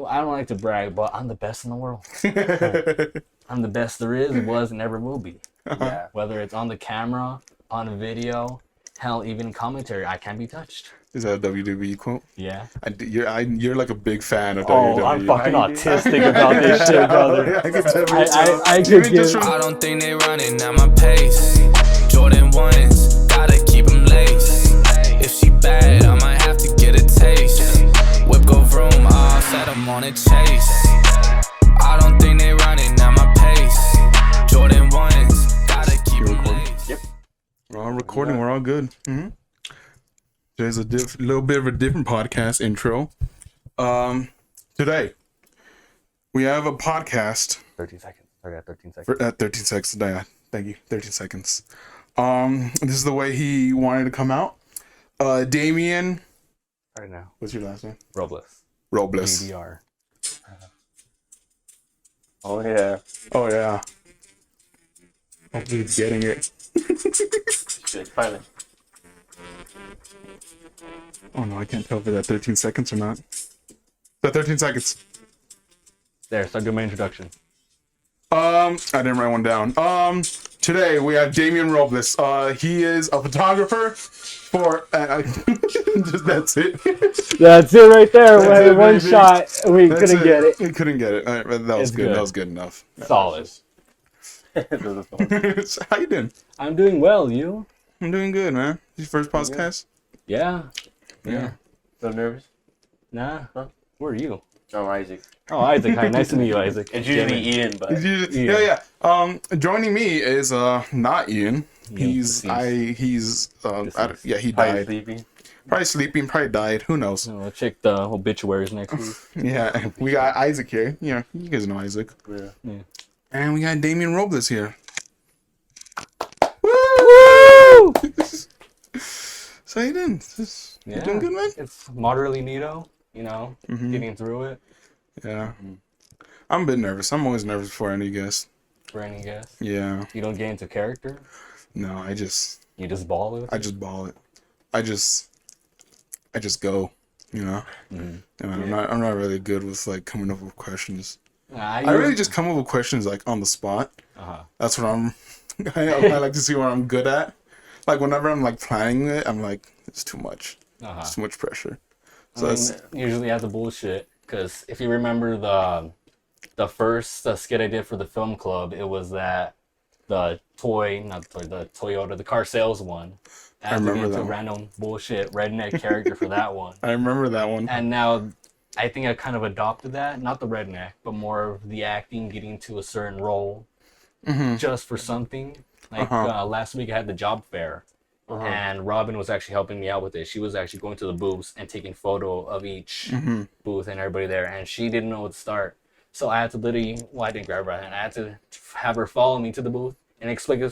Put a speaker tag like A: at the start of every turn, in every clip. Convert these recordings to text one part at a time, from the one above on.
A: Well, I don't like to brag, but I'm the best in the world. I'm the best there is, was, and ever will be.
B: Yeah.
A: Whether it's on the camera, on a video, hell, even commentary, I can't be touched.
B: Is that a WWE quote?
A: Yeah.
B: You're like a big fan of
A: Oh,
B: WWE.
A: I'm fucking autistic about this shit, brother.
B: I can tell.
A: I could give...
C: I don't think they running at my pace. Jordan 1s, gotta keep them laced. If she bad, I might have to get a taste. Whip go vroom, all set, I'm on a chase. I don't think they running at my pace. Jordan 1s, gotta keep them laced.
A: Yep.
B: We're all recording. We're all good. Mm-hmm. There's a little bit of a different podcast intro. Today, we have a podcast.
A: 13 seconds. I got 13 seconds.
B: 13 seconds. Yeah, thank you. 13 seconds. This is the way he wanted to come out. Damien.
A: Right now.
B: What's your last name?
A: Robles.
B: GDR.
D: Oh yeah.
B: Oh yeah. Hopefully he's getting it.
D: Shit, finally.
B: Oh no, I can't tell if it's at 13 seconds or not. It's at 13 seconds.
A: There, start doing my introduction.
B: I didn't write one down. Today we have Damien Robles. He is a photographer for just that's it.
A: That's it right there.
B: That's it,
A: One
B: baby.
A: shot. We
B: That's
A: couldn't
B: it.
A: get it.
B: We couldn't get it. All right, but that was
A: It's
B: good.
A: good.
B: That was good enough.
A: Solid.
B: How you doing?
A: I'm doing well. You?
B: I'm doing good, man. Your first podcast?
A: Yeah.
D: So nervous?
A: Nah.
D: Huh?
A: Where are you?
D: I'm Isaac.
A: Oh, Isaac. Hi. Nice to meet you, Isaac.
D: It's usually Ian, but
B: Yeah. Joining me is not Ian. He's he
D: probably
B: died.
D: sleeping.
B: Probably sleeping, probably died. Who knows?
A: So we'll check the obituaries next week.
B: Yeah, we got Isaac here. Yeah, you guys know Isaac.
D: Yeah.
B: And we got Damien Robles here.
A: Woo!
B: So you doing? You doing good, man?
A: It's moderately neato, you know, getting through it.
B: Yeah. I'm a bit nervous. I'm always nervous before any guest.
A: For any guess.
B: Yeah.
A: You don't get into character.
B: No, I just
A: You just ball it.
B: ball it. I just go, you know? And I'm not really good with like coming up with questions. I really just come up with questions like on the spot. That's what I like to see what I'm good at. Like whenever I'm like planning it, I'm like, it's too much. It's too much pressure. So that's
A: usually have the bullshit. Because if you remember the first skit I did for the film club, it was that the Toyota, the car sales one.
B: I remember that
A: a
B: one.
A: random bullshit redneck character for that one.
B: I remember that one.
A: And now I think I kind of adopted that, not the redneck, but more of the acting, getting to a certain role just for something. Like last week I had the job fair. And Robin was actually helping me out with it. She was actually going to the booths and taking photo of each booth and everybody there. And she didn't know what to start. So I had to literally, I didn't grab her hand. I had to have her follow me to the booth and quickly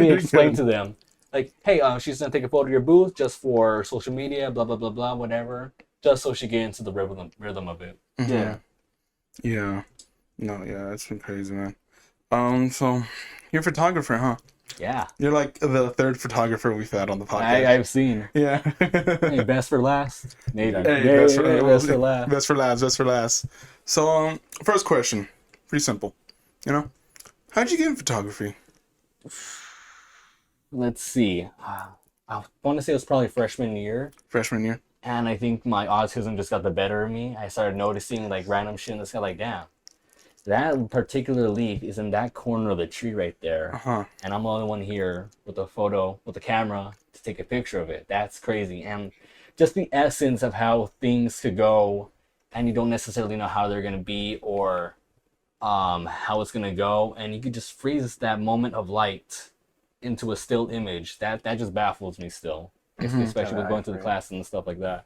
A: explain to them. Like, hey, she's going to take a photo of your booth just for social media, blah, blah, blah, blah, whatever. Just so she get into the rhythm of it.
D: Yeah.
B: Yeah. No, yeah, that's been crazy, man. So you're a photographer, huh?
A: Yeah.
B: You're like the third photographer we've had on the podcast.
A: I've seen.
B: Yeah.
A: Hey, best for last. Maybe.
B: Hey, best for last. Best for last. So, first question. Pretty simple. You know? How'd you get in photography?
A: Let's see. I want to say it was probably freshman year.
B: Freshman year?
A: And I think my autism just got the better of me. I started noticing like random shit in the sky, like, damn. That particular leaf is in that corner of the tree right there. And I'm the only one here with a photo, with a camera to take a picture of it. That's crazy. And just the essence of how things could go and you don't necessarily know how they're going to be or how it's going to go. And you could just freeze that moment of light into a still image. That just baffles me still, especially with going to the class and stuff like that.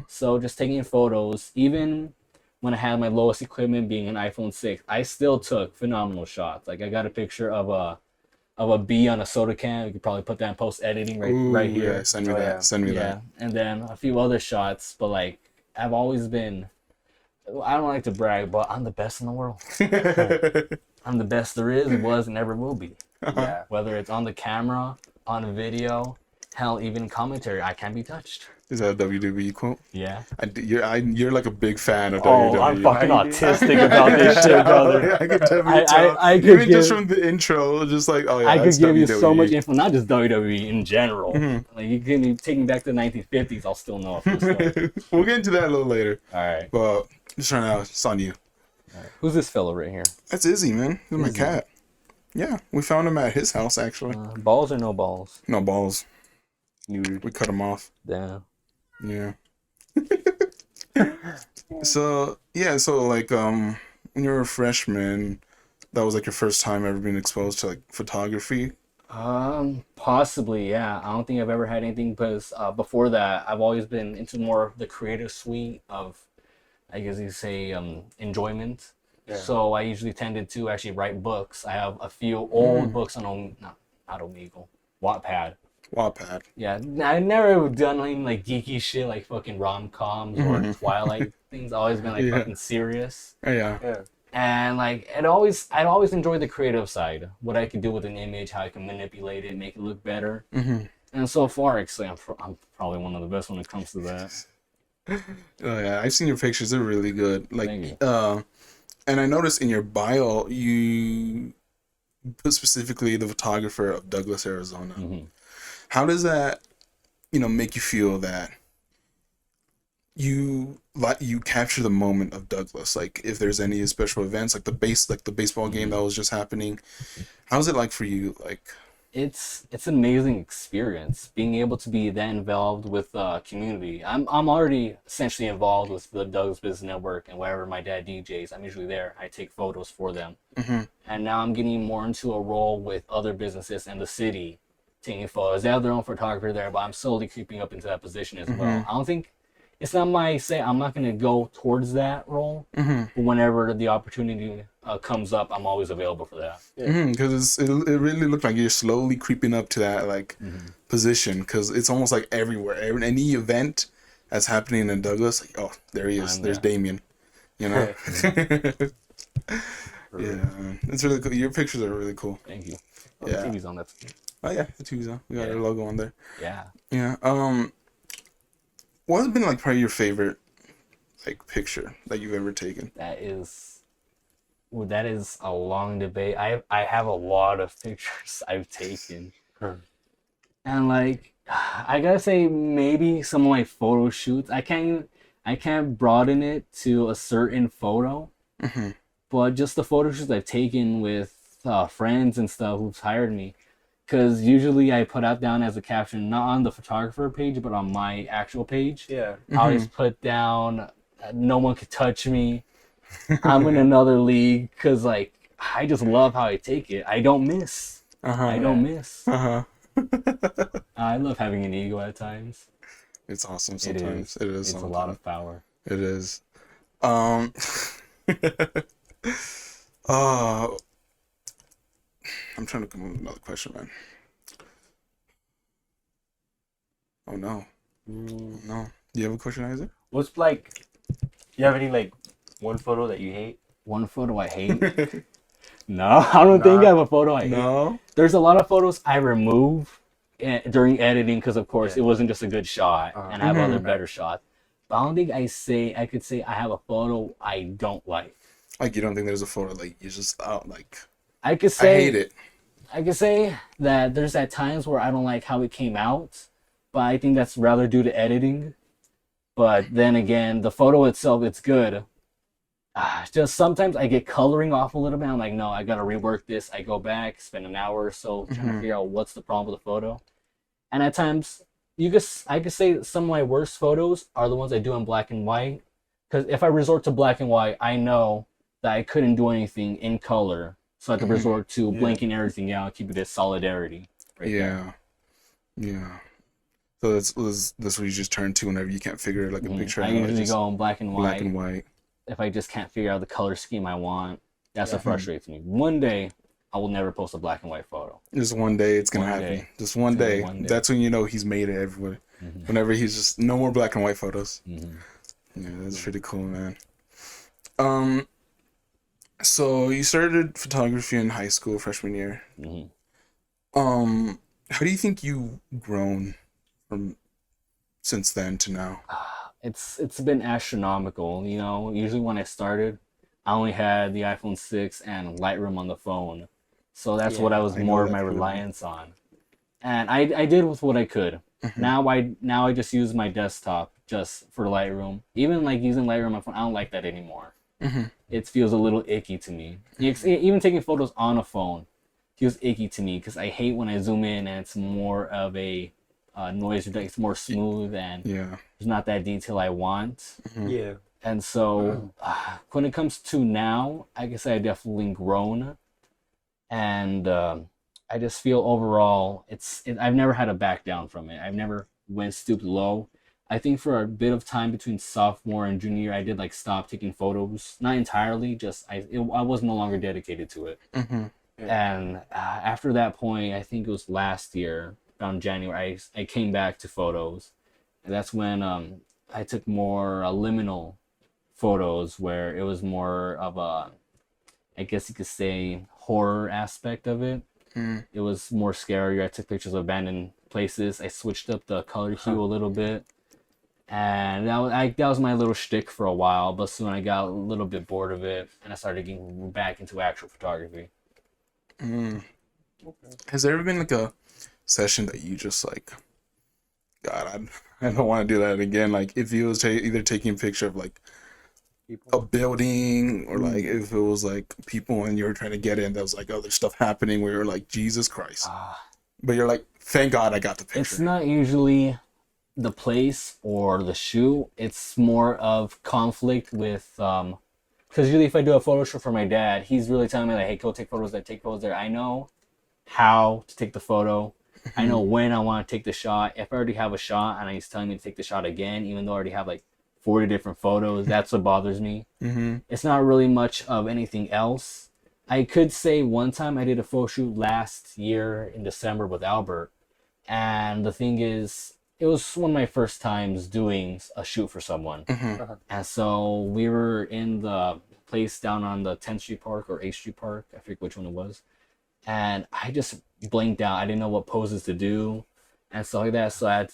A: So just taking photos, even when I had my lowest equipment being an iPhone 6, I still took phenomenal shots. Like I got a picture of a bee on a soda can. We could probably put that in post editing right here.
B: Yeah, send me that.
D: Yeah.
B: Send me that.
A: And then a few other shots, but like I've always been, I don't like to brag, but I'm the best in the world. I'm the best there is, was, and ever will be.
D: Yeah.
A: Whether it's on the camera, on a video, Hell, even commentary, I can't be touched.
B: Is that a WWE quote?
A: Yeah.
B: You're like a big fan of
A: Oh,
B: WWE.
A: I'm fucking autistic about this shit, brother.
B: I could definitely tell.
A: I could
B: Even
A: give,
B: just from the intro, just like, oh yeah,
A: I could
B: that's
A: give you
B: WWE.
A: so much info, not just WWE in general. Like you can take me back to the 1950s, I'll still know a few stuff.
B: We'll get into that a little later.
A: All right.
B: But just right now, it's on you.
A: All right. Who's this fella right here?
B: That's Izzy, man. He's my cat. Yeah, we found him at his house actually.
A: Balls or no balls?
B: No balls.
A: Neutered.
B: We cut him off.
A: Damn.
B: Yeah. So like when you were a freshman, that was like your first time ever being exposed to like photography.
A: Possibly, yeah. I don't think I've ever had anything because before that, I've always been into more of the creative suite of, I guess you say, enjoyment. Yeah. So I usually tended to actually write books. I have a few old books on not Omegle, Wattpad. Yeah, I never done any like geeky shit like fucking rom-coms or Twilight things. I've always been like fucking serious.
B: Yeah.
A: And like I'd always enjoyed the creative side, what I could do with an image, how I can manipulate it, make it look better. And so far, actually, I'm probably one of the best when it comes to that.
B: Oh yeah, I've seen your pictures. They're really good. Like,
A: Thank you.
B: And I noticed in your bio you put specifically the photographer of Douglas, Arizona. How does that, make you feel that you capture the moment of Douglas? Like, if there's any special events, like the baseball game that was just happening, how's it like for you? Like,
A: it's an amazing experience being able to be that involved with the community. I'm already essentially involved with the Douglas Business Network, and wherever my dad DJs, I'm usually there. I take photos for them, and now I'm getting more into a role with other businesses in the city, taking photos. They have their own photographer there, but I'm slowly creeping up into that position as well. I don't think it's not my say. I'm not going to go towards that role, but whenever the opportunity comes up, I'm always available for that.
B: Because it really looked like you're slowly creeping up to that like position. Because it's almost like everywhere. Any event that's happening in Douglas, like, oh, there he is. There's Damien. Yeah, it's really cool. Your pictures are really cool.
A: Thank you.
B: Oh, yeah.
A: The TV's on that.
B: Oh yeah, the TV's on. We got our logo on there.
A: Yeah.
B: What has been like probably your favorite like picture that you've ever taken?
A: That is a long debate. I have a lot of pictures I've taken, and like I gotta say maybe some of my photo shoots. I can't broaden it to a certain photo, but just the photo shoots I've taken with friends and stuff who've hired me. Because usually I put out down as a caption, not on the photographer page, but on my actual page.
D: Yeah.
A: I always put down, no one could touch me. I'm in another league. Because, like, I just love how I take it. I don't miss. I don't miss. I love having an ego at times.
B: It's awesome sometimes. It is.
A: It's a lot of power.
B: It is. I'm trying to come up with another question, man. Oh no. No. Do you have a question, Isaac?
D: What's like? You have any like one photo that you hate?
A: One photo I hate? No, I don't think I have a photo I hate.
B: No.
A: There's a lot of photos I remove during editing because, of course, it wasn't just a good shot, and I have other better shots. But I don't think I could say I have a photo I don't like.
B: Like, you don't think there's a photo like you just like?
A: I could say
B: I hate it.
A: I could say that there's at times where I don't like how it came out, but I think that's rather due to editing. But then again, the photo itself, it's good. Just sometimes I get coloring off a little bit. I'm like, no, I gotta rework this. I go back, spend an hour or so trying to figure out what's the problem with the photo. And at times, I could say that some of my worst photos are the ones I do in black and white. Because if I resort to black and white, I know that I couldn't do anything in color. So I have to resort to blanking everything out, keep it as solidarity.
B: Yeah. So that's what you just turn to whenever you can't figure like a picture out.
A: I usually go in black and white.
B: Black and white.
A: If I just can't figure out the color scheme I want, that's what frustrates me. One day, I will never post a black and white photo.
B: Just one day, it's gonna happen. Just one day. That's when you know he's made it everywhere. Whenever he's just no more black and white photos. Yeah, that's pretty cool, man. So you started photography in high school, freshman year. How do you think you've grown from since then to now?
A: It's been astronomical. You know, usually when I started, I only had the iPhone 6 and Lightroom on the phone, so that's what I was more of my reliance on. And I did with what I could. Now I just use my desktop just for Lightroom. Even like using Lightroom on my phone, I don't like that anymore. It feels a little icky to me. Even taking photos on a phone feels icky to me because I hate when I zoom in and it's more of a noise reduction. It's more smooth and there's not that detail I want.
D: Yeah.
A: And so when it comes to now, I guess I definitely grown, and I just feel overall I've never had a back down from it. I've never stooped low. I think for a bit of time between sophomore and junior year, I did like stop taking photos, not entirely, just I was no longer dedicated to it. And after that point, I think it was last year, around January, I came back to photos, and that's when I took more liminal photos where it was more of a, I guess you could say, horror aspect of it. It was more scarier. I took pictures of abandoned places. I switched up the color hue a little bit, and that was my little shtick for a while. But soon I got a little bit bored of it, and I started getting back into actual photography.
B: Has there ever been like a session that you just like, God, I don't want to do that again? Like if you was either taking a picture of like a building or like if it was like people and you were trying to get in, there was like other stuff happening where you're like, Jesus Christ. But you're like, thank God I got the picture.
A: It's not usually the place or the shoot. It's more of conflict with because usually if I do a photo shoot for my dad, he's really telling me like, hey, go take photos there, take photos there. I know how to take the photo. I know when I want to take the shot. If I already have a shot and he's telling me to take the shot again, even though I already have like 40 different photos, that's what bothers me. It's not really much of anything else. I could say one time I did a photo shoot last year in December with Albert, and the thing is, it was one of my first times doing a shoot for someone. And so we were in the place down on the 10th Street Park or 8th Street Park, I forget which one it was, and I just blanked out. I didn't know what poses to do and stuff like that, so I had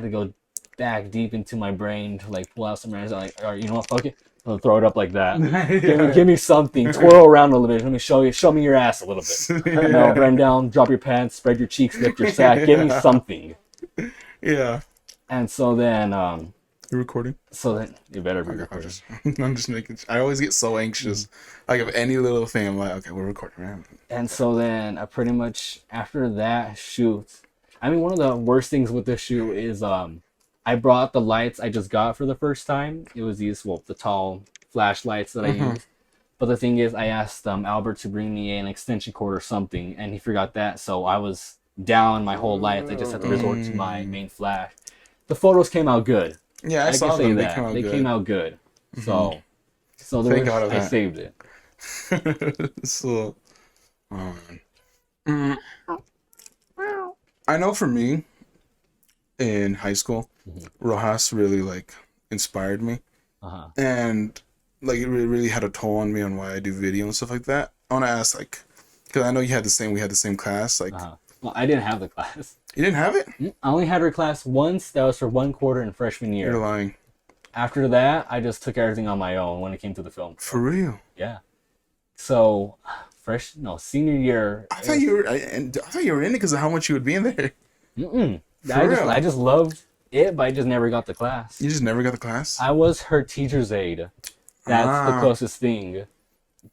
A: to go back deep into my brain to like pull out some random, like, all right, you know what, fuck it, I'll throw it up like that. Give me something, twirl around a little bit, let me show me your ass a little bit. You know, bend down, drop your pants, spread your cheeks, lift your sack, give me something.
B: Yeah.
A: And so then
B: you're recording?
A: So then you better be recording.
B: I'm just making I always get so anxious. Like if any little thing I'm like, okay, we're recording, man.
A: And so then I pretty much after that shoot, I mean, one of the worst things with this shoot is I brought the lights I just got for the first time. It was these, the tall flashlights that I used. But the thing is, I asked Albert to bring me an extension cord or something, and he forgot that. So I was down my whole lights. I just had to resort to my main flash. The photos came out good.
B: Yeah, I saw them.
A: They came out good. So
B: Thank God
A: I saved it.
B: So, I know for me, in high school, Rojas really like inspired me, and like it really had a toll on me on why I do video and stuff like that. I want to ask, like, because I know we had the same class. Like,
A: well, I didn't have the class.
B: You didn't have it?
A: I only had her class once. That was for 1 quarter in freshman year.
B: You're lying.
A: After that, I just took everything on my own when it came to the film.
B: For real?
A: Yeah. So, senior year.
B: I thought you were in it because of how much you would be in there.
A: I just loved it, but I just never got the class.
B: You just never got the class?
A: I was her teacher's aide. That's the closest thing.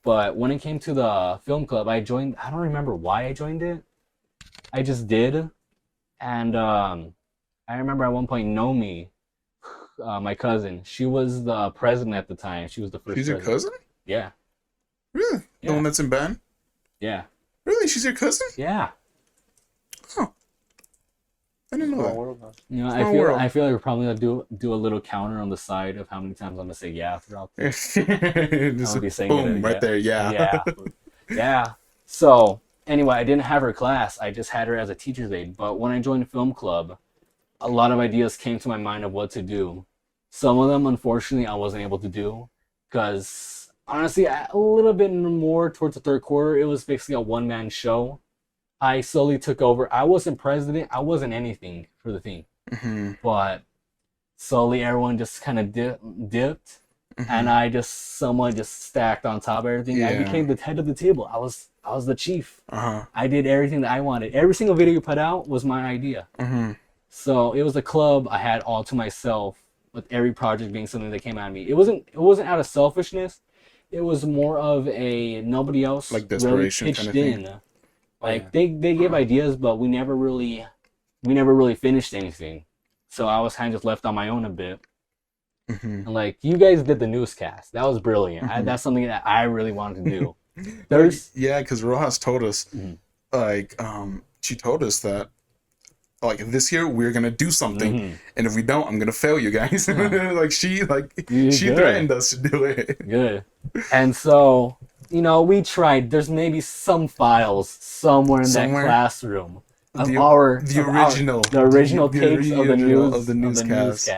A: But when it came to the film club, I joined. I don't remember why I joined it. I just did. And I remember at one point, Nomi, my cousin, she was the president at the time. She was the first.
B: She's your cousin?
A: Yeah.
B: Really?
A: Yeah.
B: The one that's in band?
A: Yeah.
B: Really? She's your cousin?
A: Yeah.
B: Oh. I didn't know that.
A: You know, I feel like we're probably gonna do a little counter on the side of how many times I'm gonna say yeah throughout this.
B: Just
A: be saying
B: boom, right there, yeah.
A: Yeah. So anyway, I didn't have her class. I just had her as a teacher's aide. But when I joined the film club, a lot of ideas came to my mind of what to do. Some of them, unfortunately, I wasn't able to do because honestly, a little bit more towards the third quarter, it was basically a one-man show. I slowly took over. I wasn't president. I wasn't anything for the team. But slowly everyone just kind of dipped. And I just somewhat just stacked on top of everything. Yeah. I became the head of the table. I was the chief. I did everything that I wanted. Every single video you put out was my idea. So it was a club I had all to myself, with every project being something that came out of me. It wasn't out of selfishness. It was more of a nobody else
B: like desperation
A: really pitched
B: kind of thing.
A: Like they gave ideas, but we never really finished anything. So I was kind of just left on my own a bit. And like you guys did the newscast, that was brilliant. That's something that I really wanted to do.
B: Because Rojas told us, she told us that, like, this year we're gonna do something, and if we don't, I'm gonna fail you guys. She threatened us to do it.
A: Good. And so, we tried. There's maybe some files somewhere in that classroom of the original tapes of the newscast.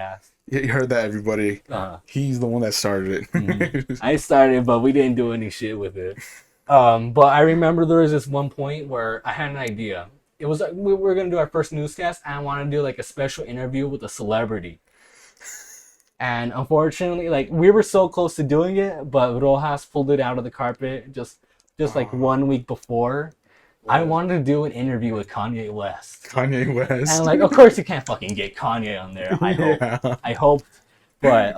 B: Yeah, you heard that, everybody. He's the one that started it.
A: I started, but we didn't do any shit with it. But I remember there was this one point where I had an idea. It was like we were gonna do our first newscast, and I wanted to do like a special interview with a celebrity. And unfortunately, like we were so close to doing it, but Rojas pulled it out of the carpet just like 1 week before. I wanted to do an interview with Kanye West. And like, of course you can't fucking get Kanye on there. I hoped. But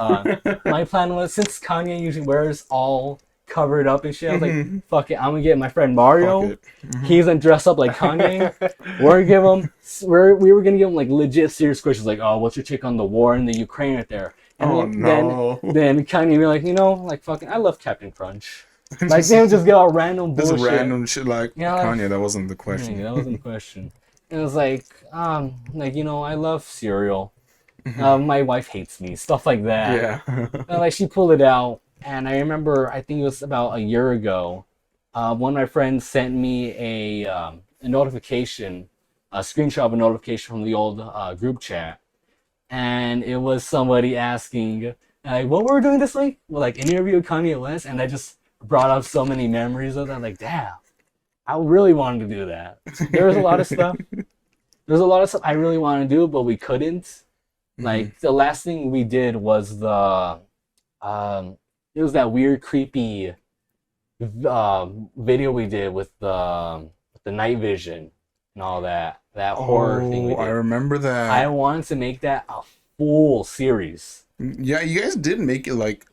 A: my plan was, since Kanye usually wears all covered up and shit, I was like, fuck it, I'm gonna get my friend Mario. He's gonna dress up like Kanye. We were gonna give him like legit serious questions, like, oh, what's your take on the war in the Ukraine right there? And then Kanye be like, fucking, I love Captain Crunch. Like, they would just get all random bullshit.
B: Just random shit like, Kanye, that wasn't the question.
A: That wasn't the question. And it was like, I love cereal. My wife hates me. Stuff like that.
B: Yeah.
A: And like, she pulled it out. And I remember, I think it was about a year ago, one of my friends sent me a notification, a screenshot of a notification from the old group chat. And it was somebody asking, like, what were we doing this week? Well, like, an interview with Kanye West. And I just brought up so many memories of that. Like, damn, I really wanted to do that. There was a lot of stuff. There's a lot of stuff I really wanted to do, but we couldn't. Like, the last thing we did was it was that weird, creepy video we did with the night vision and all that horror thing we did.
B: I remember that.
A: I wanted to make that a full series.
B: Yeah, you guys did make it like,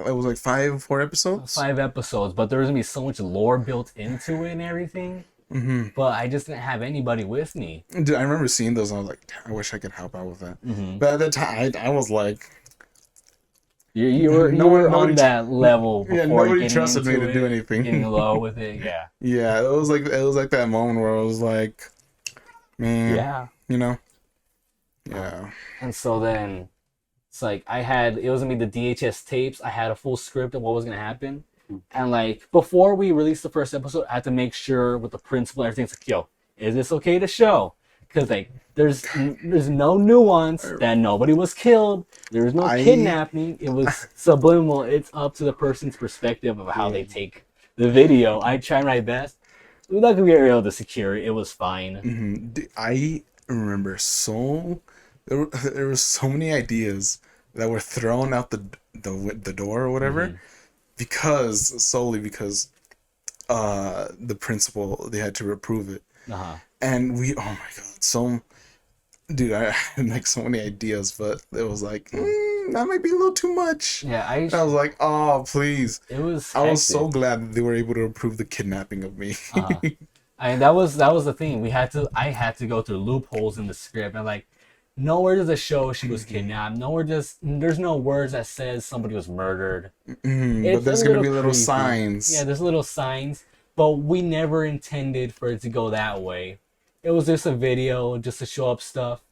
B: it was like 4 episodes?
A: 5 episodes, but there was going to be so much lore built into it and everything. But I just didn't have anybody with me.
B: Dude, I remember seeing those and I was like, I wish I could help out with that. But at the time, I was like...
A: You were on that level before.
B: Yeah, nobody trusted me to do anything.
A: Getting low with it, yeah.
B: Yeah, it was like that moment where I was like, man, Yeah.
A: And so then, it's like it was gonna be the DHS tapes. I had a full script of what was gonna happen. And like, before we released the first episode, I had to make sure with the principal and everything's like, yo, is this okay to show? Because like, there's no nuance that nobody was killed. There was no kidnapping. It was subliminal. It's up to the person's perspective of how they take the video. I tried my best. We were not gonna be able to secure it. It was fine.
B: I remember there were so many ideas that were thrown out the door or whatever, solely because the principal, they had to approve it. And oh my god, I had like so many ideas, but it was like, that might be a little too much.
A: Yeah,
B: I was like, oh please.
A: It was hectic.
B: I was so glad that they were able to approve the kidnapping of me.
A: That was the thing. I had to go through loopholes in the script, and like, nowhere does it show she was kidnapped. There's no words that says somebody was murdered.
B: But there's gonna be little signs.
A: Yeah, there's little signs, but we never intended for it to go that way. It was just a video, just to show up stuff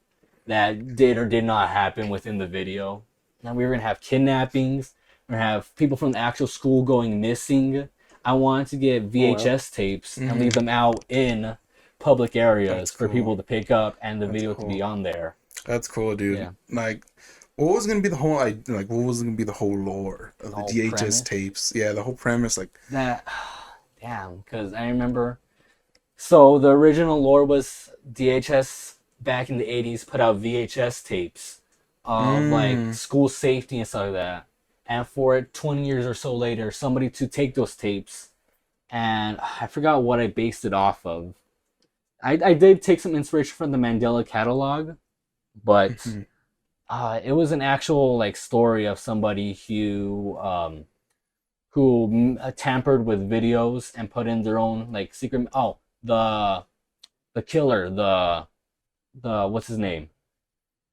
A: that did or did not happen within the video. Now we were gonna have kidnappings, we're gonna have people from the actual school going missing. I wanted to get VHS tapes and leave them out in public areas for people to pick up and the video to be on there.
B: That's cool, dude. Yeah. Like, what was gonna be the whole lore of the DHS premise? Tapes? Yeah, the whole premise, like
A: that. Damn, because I remember So the original lore was DHS back in the 80s put out VHS tapes of like school safety and stuff like that. And for it, 20 years or so later, somebody to take those tapes, and I forgot what I based it off of. I did take some inspiration from the Mandela catalog, but it was an actual like story of somebody who tampered with videos and put in their own like secret. Oh, the killer, the what's his name?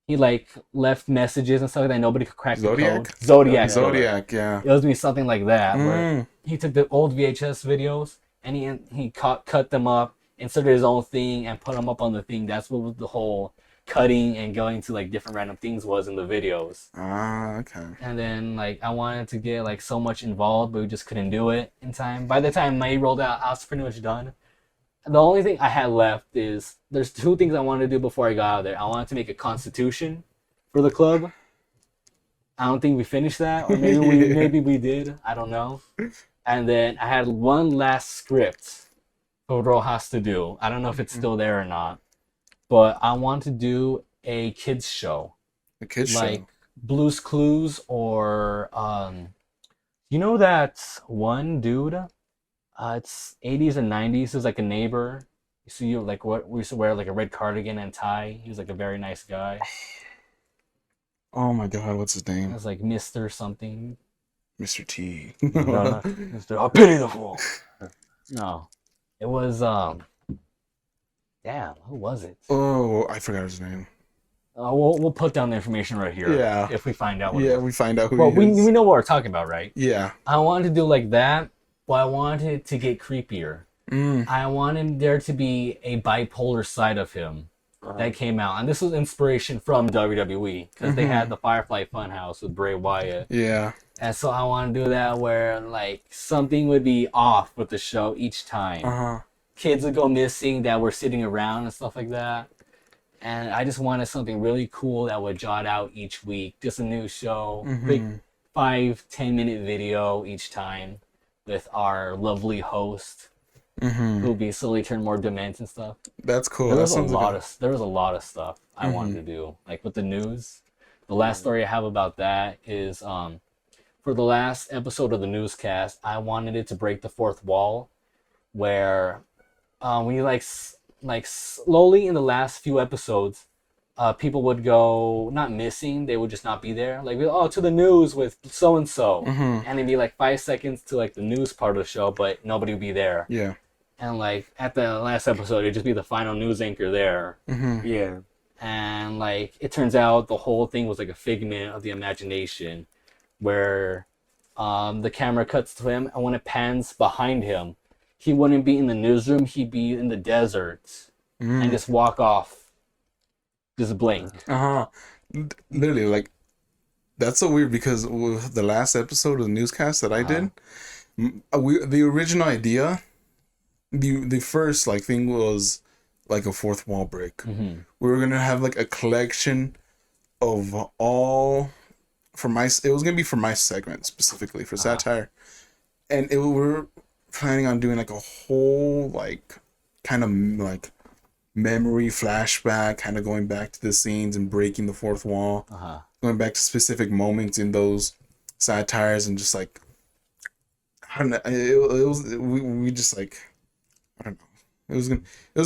A: He like left messages and stuff like that. Nobody could crack the code.
B: Zodiac, yeah.
A: It was me something like that where he took the old VHS videos and he cut them up, inserted his own thing, and put them up on the thing. That's what the whole cutting and going to like different random things was in the videos.
B: Okay.
A: And then like I wanted to get like so much involved, but we just couldn't do it in time. By the time May rolled out, I was pretty much done. The only thing I had left is there's two things I wanted to do before I got out of there. I wanted to make a constitution for the club. I don't think we finished that, or maybe we did. I don't know. And then I had one last script Totoro has to do. I don't know if it's still there or not, but I want to do a kids show.
B: A kids
A: like
B: show?
A: Blue's Clues or you know that one dude? It's 80s and 90s. He was like a neighbor. You see, like what we used to wear like a red cardigan and tie. He was like a very nice guy.
B: Oh my god, what's his name?
A: It was like Mr. something.
B: Mr. T.
A: No, not Mr. I pity the fool. No. It was damn, who was it?
B: Oh, I forgot his name.
A: We'll put down the information right here.
B: Yeah.
A: If we find out.
B: We find out who
A: well,
B: he is.
A: we know what we're talking about, right?
B: Yeah.
A: I wanted to do like that, but I wanted it to get creepier. I wanted there to be a bipolar side of him that came out, and this was inspiration from WWE because they had the Firefly Funhouse with Bray Wyatt.
B: Yeah.
A: And so I want to do that where like something would be off with the show each time. Kids would go missing that were sitting around and stuff like that. And I just wanted something really cool that would jot out each week. Just a new show, big 5-10 minute video each time with our lovely host who'll be slowly turn more dement and stuff.
B: That's cool.
A: There was a lot of stuff I wanted to do. Like with the news. The last story I have about that is for the last episode of the newscast, I wanted it to break the fourth wall where we like slowly in the last few episodes, people would go not missing, they would just not be there. Like, to the news with so and so, and it'd be like 5 seconds to like the news part of the show, but nobody would be there.
B: Yeah.
A: And like at the last episode, it'd just be the final news anchor there.
D: Yeah.
A: And like it turns out the whole thing was like a figment of the imagination, where the camera cuts to him, and when it pans behind him, he wouldn't be in the newsroom, he'd be in the desert and just walk off. Just blink.
B: Literally, like, that's so weird because with the last episode of the newscast that I did, the original idea, the first like thing was like a fourth wall break. We were gonna have like a collection of all it was gonna be for my segment specifically for satire, and we were planning on doing like a whole like kind of like memory flashback, kind of going back to the scenes and breaking the fourth wall, going back to specific moments in those satires, and just like I don't know, it was we just like I don't know. It was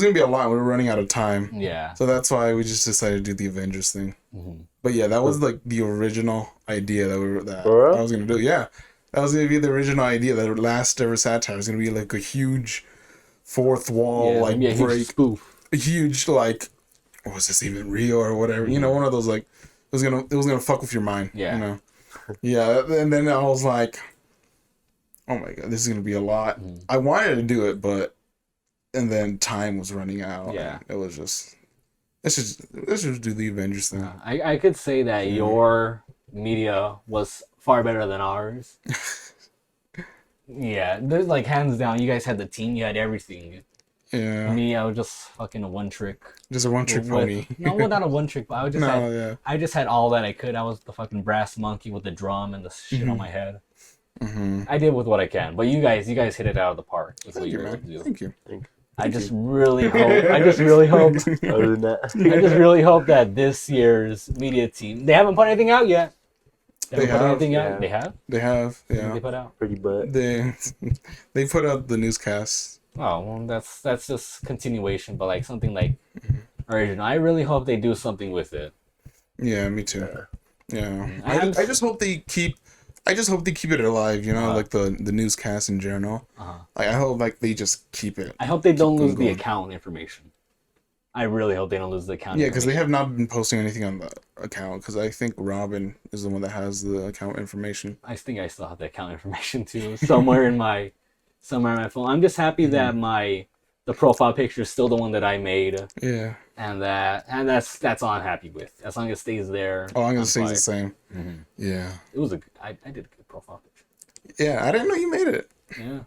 B: gonna be a lot. We were running out of time.
A: Yeah.
B: So that's why we just decided to do the Avengers thing. But yeah, that was like the original idea that I was gonna do. Yeah, that was gonna be the original idea. That last ever satire was gonna be like a huge fourth wall like break,
A: huge spoof.
B: a huge like, was this even real or whatever? You know, one of those like it was gonna fuck with your mind.
A: Yeah.
B: You know. Yeah, and then I was like, oh my god, this is gonna be a lot. I wanted to do it, but. And then time was running out.
A: Yeah.
B: It was just let's just do the Avengers thing.
A: I could say that your media was far better than ours. Yeah, there's like hands down. You guys had the team. You had everything.
B: Yeah.
A: Me, I was just fucking a one trick.
B: Just a one trick pony.
A: No, well, not a one trick. But I was just
B: yeah.
A: I just had all that I could. I was the fucking brass monkey with the drum and the shit on my head. I did with what I can. But you guys hit it out of the park. With what you were able to do.
B: Thank you.
A: I just really hope. I just really hope.
D: Other than that,
A: I just really hope that this year's media team. They haven't put anything out yet.
B: They have.
A: Anything
D: yeah.
A: out? They have.
B: They have.
A: What did
B: Yeah.
A: they put out?
D: pretty butt.
B: They put out the newscast.
A: Oh well, that's just continuation, but like something like original. I really hope they do something with it.
B: Yeah, me too. Yeah.
A: I
B: I just hope they keep. I just hope they keep it alive. You know, like the newscast in general. Like I hope like they just keep it.
A: I hope they don't lose the
B: going.
A: account information. I really hope they don't lose the account.
B: Yeah, because they have not been posting anything on the account. Because I think Robin is the one that has the account information.
A: I think I still have the account information too, somewhere in my phone. I'm just happy that the profile picture is still the one that I made,
B: Yeah.
A: and that's all I'm happy with. As long as it stays there.
B: Oh, I'm gonna say the
A: fine.
B: same. Yeah.
A: It was I did a good profile picture.
B: Yeah, I didn't know you made it.
A: Yeah.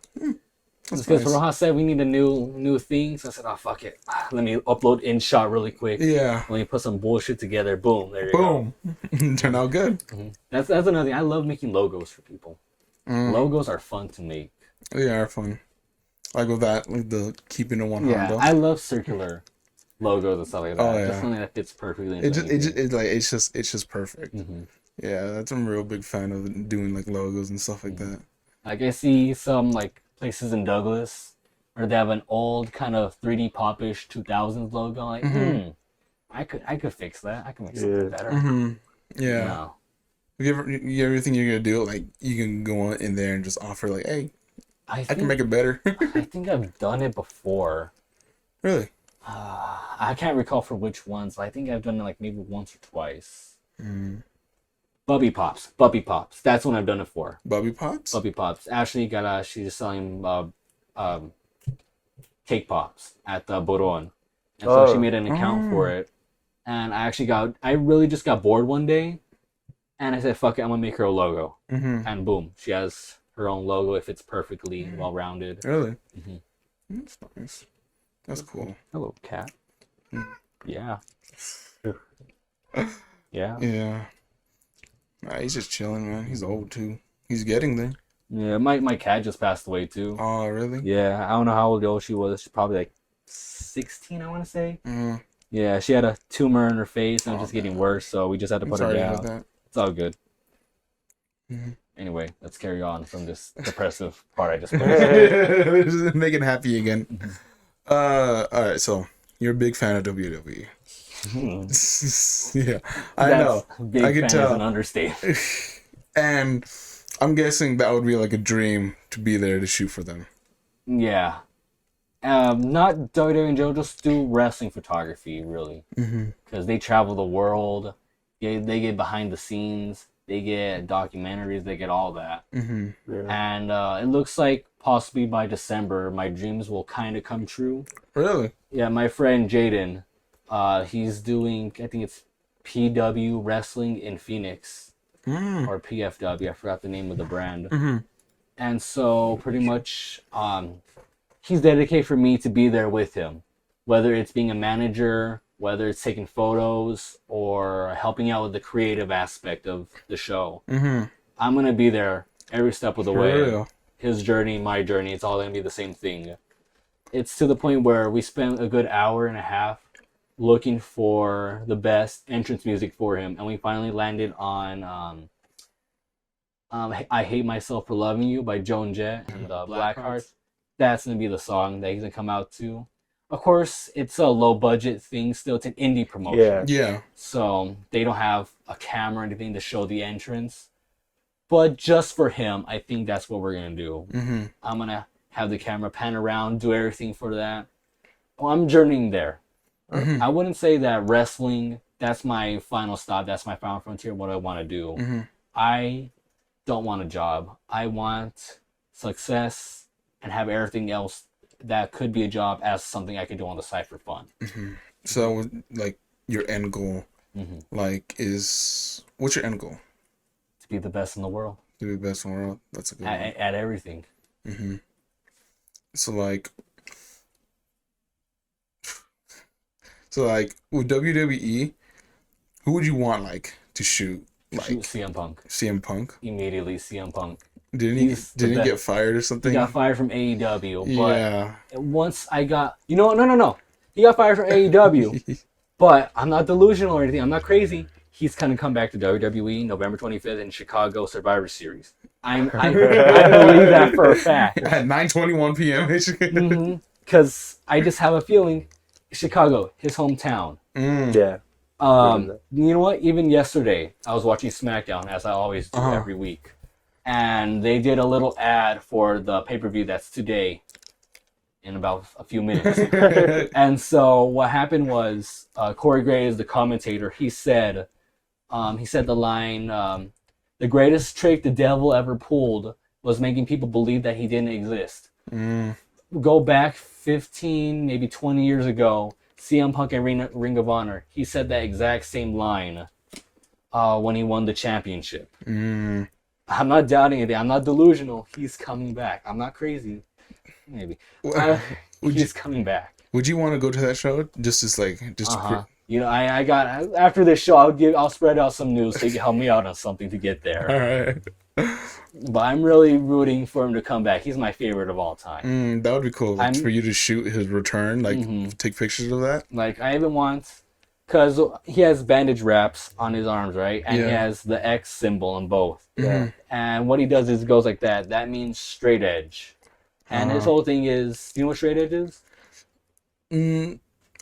B: That's
A: Because
B: nice.
A: Rojas said we need a new thing, so I said, oh fuck it, let me upload InShot really quick.
B: Yeah.
A: Let me put some bullshit together. Boom, there you go.
B: Boom. Turned out good.
A: That's another thing. I love making logos for people. Logos are fun to make.
B: They are fun. Like with that, like the Keeping It OneJando.
A: Yeah, I love circular logos and stuff like that.
B: Oh, yeah.
A: Just something that fits perfectly. Into
B: It's just perfect. Yeah, that's I'm a real big fan of doing like logos and stuff like that.
A: Like I see some like places in Douglas where they have an old kind of 3D popish 2000s logo. Like, I could fix that. I can make something better.
B: Yeah.
A: No.
B: You ever think you're gonna do it? Like you can go in there and just offer like, hey, I can make it better.
A: I think I've done it before.
B: Really?
A: I can't recall for which ones. I think I've done it like maybe once or twice. Bubby Pops. That's what I've done it for.
B: Bubby Pops?
A: Bubby Pops. Ashley she's selling cake pops at the Boron. And so she made an account for it. And I really just got bored one day. And I said, fuck it, I'm gonna make her a logo. And boom, she has her own logo if it's perfectly well-rounded.
B: Really? That's nice. That's cool.
A: Hello, cat. Yeah. Yeah.
B: Yeah. Nah, he's just chilling, man. He's old too. He's getting there.
A: Yeah, my cat just passed away too.
B: Oh, really?
A: Yeah, I don't know how old she was. She's probably like 16, I want to say. Yeah, she had a tumor in her face and it was just getting worse, so we just had to put her down. It's all good. Anyway, let's carry on from this depressive part I just put.
B: Make it happy again. Alright, so you're a big fan of WWE. Yeah, I know.
A: Big
B: I can
A: fan
B: tell.
A: is an understatement.
B: And I'm guessing that would be like a dream to be there to shoot for them.
A: Yeah. Not WWE and Joe, just do wrestling photography, really. Because they travel the world. They get behind the scenes. They get documentaries. They get all that. And it looks like possibly by December, my dreams will kind of come true.
B: Really?
A: Yeah, my friend Jaden, he's doing, I think it's PW Wrestling in Phoenix. Or PFW, I forgot the name of the brand. And so pretty much he's dedicated for me to be there with him. Whether it's being a manager, whether it's taking photos, or helping out with the creative aspect of the show. I'm going to be there every step of the way.
B: Real.
A: His journey, my journey, it's all going to be the same thing. It's to the point where we spent a good hour and a half looking for the best entrance music for him, and we finally landed on I Hate Myself for Loving You by Joan Jett and the Blackhearts. That's going to be the song that he's going to come out to. Of course, it's a low budget thing still. It's an indie promotion.
B: Yeah.
A: So they don't have a camera or anything to show the entrance. But just for him, I think that's what we're going to do. I'm going to have the camera pan around, do everything for that. Well, I'm journeying there. I wouldn't say that wrestling, that's my final stop. That's my final frontier, what I want to do. I don't want a job. I want success and have everything else that could be a job as something I can do on the side for fun.
B: So, like, your end goal, like, what's your end goal?
A: To be the best in the world.
B: To be the best in the world? That's a good one.
A: At everything.
B: So, like, with WWE, who would you want, like, to shoot? Like,
A: Shoot CM Punk.
B: CM Punk?
A: Immediately CM Punk.
B: Didn't he get fired or something?
A: He got fired from AEW.
B: Yeah.
A: But once I got... No. He got fired from AEW. But I'm not delusional or anything. I'm not crazy. He's going to come back to WWE November 25th in Chicago Survivor Series. I believe that for a fact.
B: At 9:21 p.m.
A: Because I just have a feeling Chicago, his hometown.
D: Yeah.
A: You know what? Even yesterday, I was watching SmackDown, as I always do every week. And they did a little ad for the pay-per-view that's today in about a few minutes. And so what happened was Corey Graves, the commentator, he said the line, the greatest trick the devil ever pulled was making people believe that he didn't exist. Go back 15, maybe 20 years ago, CM Punk and Ring of Honor, he said that exact same line when he won the championship. I'm not doubting it. I'm not delusional. He's coming back. I'm not crazy. Maybe. He's coming back.
B: Would you want to go to that show?
A: You know, I got after this show, I'll spread out some news so you can help me out on something to get there.
B: All right.
A: But I'm really rooting for him to come back. He's my favorite of all time.
B: That would be cool for you to shoot his return, take pictures of that.
A: Like I even want, because he has bandage wraps on his arms, right? And he has the X symbol on both.
D: Yeah.
A: And what he does is goes like that. That means straight edge. And his whole thing is, you know what straight edge is?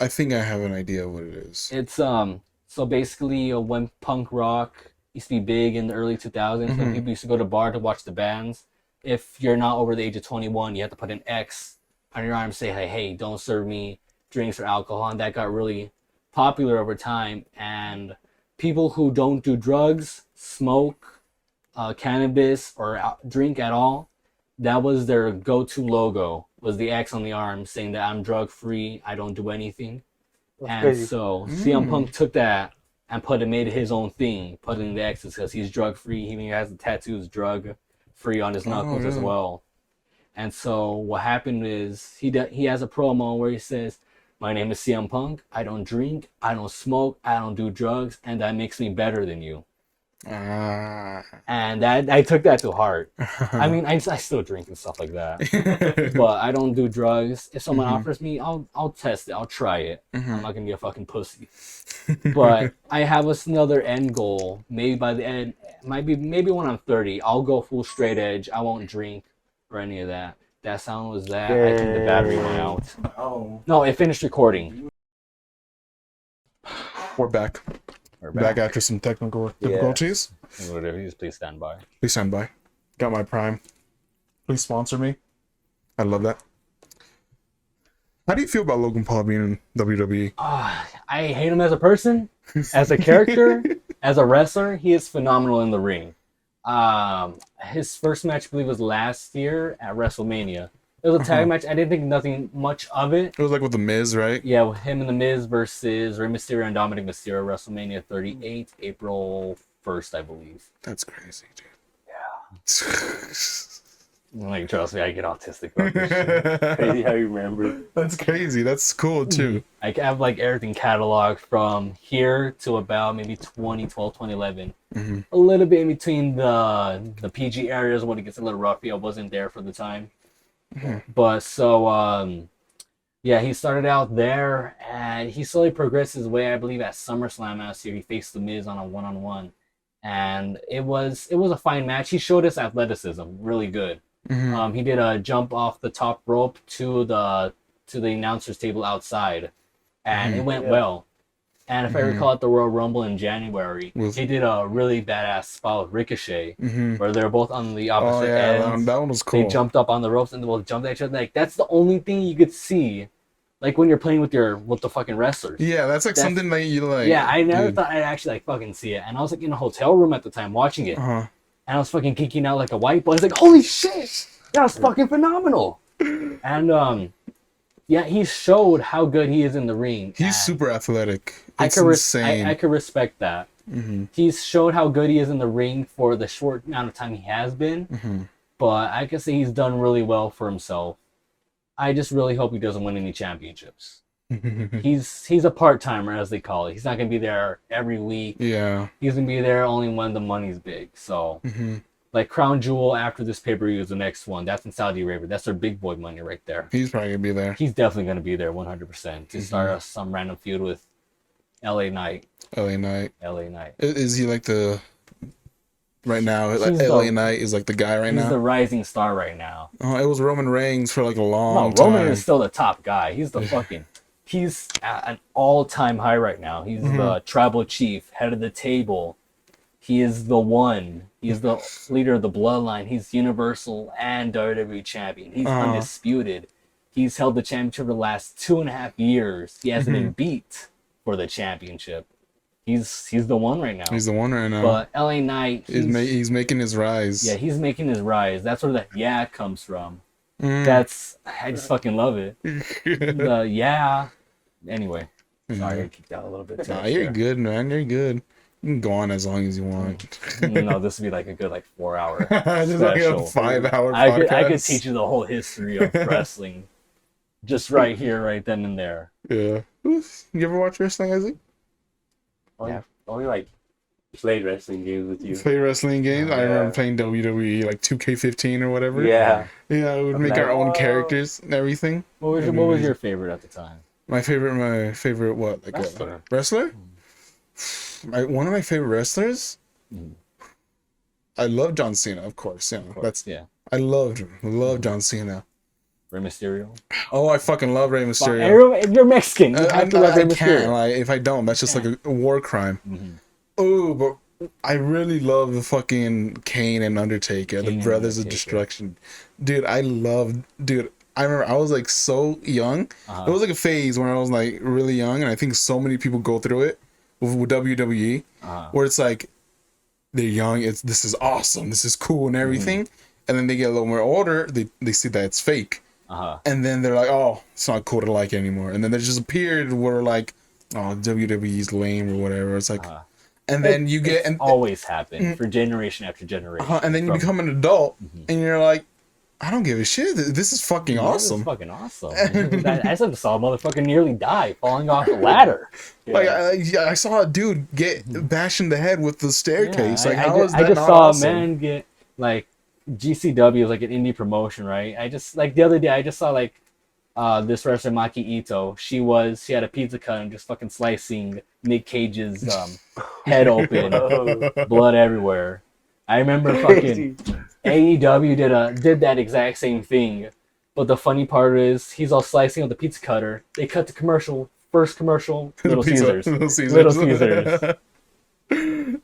B: I think I have an idea what it is.
A: It's so basically when punk rock used to be big in the early 2000s, when people used to go to bar to watch the bands. If you're not over the age of 21, you have to put an X on your arm and say, hey, don't serve me drinks or alcohol. And that got really popular over time. And people who don't do drugs, smoke, cannabis, or drink at all, that was their go-to logo, was the X on the arm saying that I'm drug-free, I don't do anything.
D: That's crazy.
A: So CM Punk took that and made it his own thing, putting the X's because he's drug-free. He even has the tattoos drug-free on his knuckles as well. And so what happened is he has a promo where he says, my name is CM Punk, I don't drink, I don't smoke, I don't do drugs, and that makes me better than you. And that I took that to heart. I mean, I still drink and stuff like that, but I don't do drugs. If someone offers me, I'll test it. I'll try it. I'm not gonna be a fucking pussy. But I have another end goal. Maybe by the end, maybe when I'm 30, I'll go full straight edge. I won't drink or any of that. That sound was that. I think the battery went out.
D: Oh.
A: No, it finished recording.
B: We're back. Back after some technical difficulties.
A: Whatever, just please stand by.
B: Please stand by. Got my Prime. Please sponsor me. I love that. How do you feel about Logan Paul being in WWE?
A: I hate him as a person, as a character, as a wrestler. He is phenomenal in the ring. His first match, I believe, was last year at WrestleMania. It was a tag match. I didn't think nothing much of it.
B: It was like with The Miz, right?
A: Yeah, with him and The Miz versus Rey Mysterio and Dominic Mysterio, WrestleMania 38, April 1st, I believe.
B: That's crazy, dude.
A: Yeah. Like, trust me, I get autistic about this shit.
D: Crazy how you remember.
B: That's crazy. That's cool, too.
A: I have, like, everything cataloged from here to about maybe 2012, 2011. A little bit in between the PG areas when it gets a little roughy. I wasn't there for the time. But so yeah, he started out there and he slowly progressed his way. I believe at SummerSlam last year he faced The Miz on a one-on-one, and it was a fine match. He showed us athleticism really good. He did a jump off the top rope to the announcer's table outside, and it went well. And if I recall, at the Royal Rumble in January, he did a really badass spot with Ricochet, where they're both on the opposite ends.
B: That one was cool.
A: They jumped up on the ropes and they both jumped at each other. Like, that's the only thing you could see, like when you're playing with the fucking wrestlers.
B: Yeah, that's something that you like.
A: Yeah, I never thought I'd actually like fucking see it. And I was like in a hotel room at the time watching it, and I was fucking geeking out like a white boy. I was like, holy shit, that was fucking phenomenal. And yeah, he showed how good he is in the ring.
B: He's super athletic. It's
A: insane. I could respect that. He's showed how good he is in the ring for the short amount of time he has been. But I can say he's done really well for himself. I just really hope he doesn't win any championships. He's a part-timer, as they call it. He's not going to be there every week.
B: Yeah.
A: He's going to be there only when the money's big. So Like Crown Jewel after this pay-per-view is the next one. That's in Saudi Arabia. That's their big boy money right there.
B: He's probably gonna be there.
A: He's definitely gonna be there 100% to start some random feud with LA Knight.
B: LA Knight.
A: LA Knight.
B: Is he like the right now? Like LA Knight is like the guy right now.
A: He's the rising star right now.
B: Oh, it was Roman Reigns for like a long
A: time.
B: Roman
A: is still the top guy. He's the fucking. He's at an all-time high right now. He's the tribal chief, head of the table. He is the one. He's the leader of the bloodline. He's Universal and WWE champion. He's undisputed. He's held the championship for the last 2.5 years. He hasn't been beat for the championship. He's the one right now.
B: He's the one right now.
A: But LA Knight,
B: he's making his rise.
A: Yeah, he's making his rise. That's where the comes from. I just fucking love it. Anyway, sorry, I kicked out a little bit.
B: Nah, you're good, man. You're good. You can go on as long as you want.
A: No, this would be like a good 4-hour
B: special.
A: Like a
B: 5-hour podcast.
A: I could teach you the whole history of wrestling, just right here, right then and there.
B: Yeah. You ever watch wrestling, Isaac?
D: Only played wrestling games with you.
B: Play wrestling games? I remember playing WWE, 2K15 or whatever.
D: Yeah.
B: Yeah, we would make our own characters and everything.
A: What was your favorite at the time?
B: My favorite what? Wrestler? One of my favorite wrestlers? I love John Cena, of course. I loved John Cena.
A: Rey Mysterio?
B: Oh, I fucking love Rey Mysterio.
A: If you're Mexican, you have to love Rey Mysterio.
B: If I don't, that's just a war crime. Oh, but I really love the fucking Kane and Undertaker, the Brothers of Destruction. Dude, I remember I was so young. It was a phase when I was really young, and I think so many people go through it with WWE, where it's they're young, this is awesome, this is cool and everything, and then they get a little more older, they see that it's fake, and then they're like, oh, it's not cool to like anymore, and then there's just a period where oh, WWE's lame or whatever. It's and then you get
A: always happened for generation after generation,
B: and then you become an adult, and you're like, I don't give a shit. This is fucking awesome.
A: This is fucking awesome. I saw a motherfucker nearly die falling off the ladder. Yeah.
B: I saw a dude get bashed in the head with the staircase.
A: I just saw awesome? A man get GCW is an indie promotion, right? I just the other day I just saw this wrestler Maki Ito. She had a pizza cut and just fucking slicing Nick Cage's head open, blood everywhere. I remember fucking AEW did that exact same thing, but the funny part is he's all slicing with the pizza cutter. They cut the first commercial, Little Caesars. Little Caesars.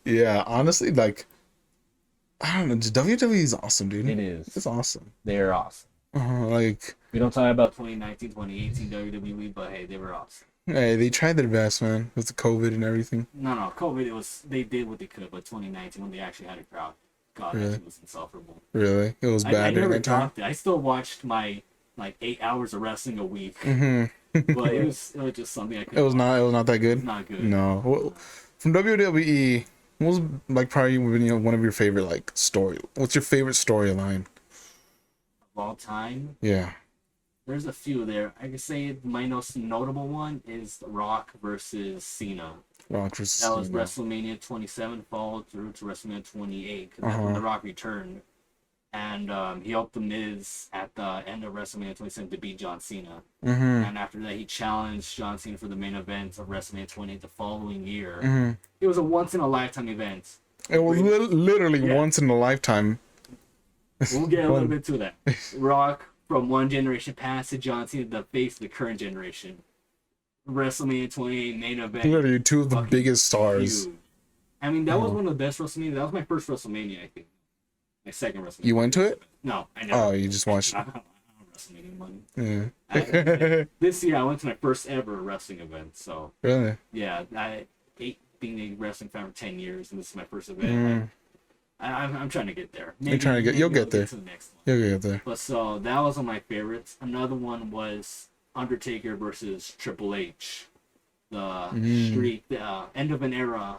B: Yeah, honestly, I don't know, WWE is awesome, dude.
A: It is.
B: It's awesome.
A: They're awesome.
B: We
A: don't talk about 2019, 2018 WWE, but hey, they were awesome.
B: Hey, they tried their best, man, with the COVID and everything.
A: No, COVID, they did what they could, but 2019, when they actually had a crowd, God, really? That was insufferable.
B: Really? It was bad during that time?
A: I still watched my 8 hours of wrestling a week, but it was just something I couldn't watch.
B: It was not that good?
A: Not good.
B: No. Well, from WWE, what was probably one of your favorite what's your favorite storyline?
A: Of all time?
B: Yeah.
A: There's a few there. I could say my most notable one is Rock versus Cena.
B: Rock versus
A: That was WrestleMania 27, followed through to WrestleMania 28, because that's when The Rock returned. And he helped The Miz at the end of WrestleMania 27 to beat John Cena. And after that, he challenged John Cena for the main event of WrestleMania 28 the following year. It was a once-in-a-lifetime event.
B: It was literally once in a lifetime.
A: We'll get a little bit to that. Rock, from one generation past to John Cena, the face of the current generation. WrestleMania 28 main event.
B: Literally two of the biggest stars.
A: Huge. I mean, that was one of the best WrestleMania. That was my first WrestleMania, I think. My second WrestleMania.
B: You went to it?
A: No, I never.
B: Oh, you just watched it.
A: I don't WrestleMania money.
B: Yeah.
A: This year, I went to my first ever wrestling event. So
B: really?
A: Yeah, I being a wrestling fan for 10 years, and this is my first event. I'm trying to get there.
B: You're trying to get. You'll get there.
A: To the next one.
B: You'll get there.
A: But so that was one of my favorites. Another one was Undertaker versus Triple H, the streak, the end of an era,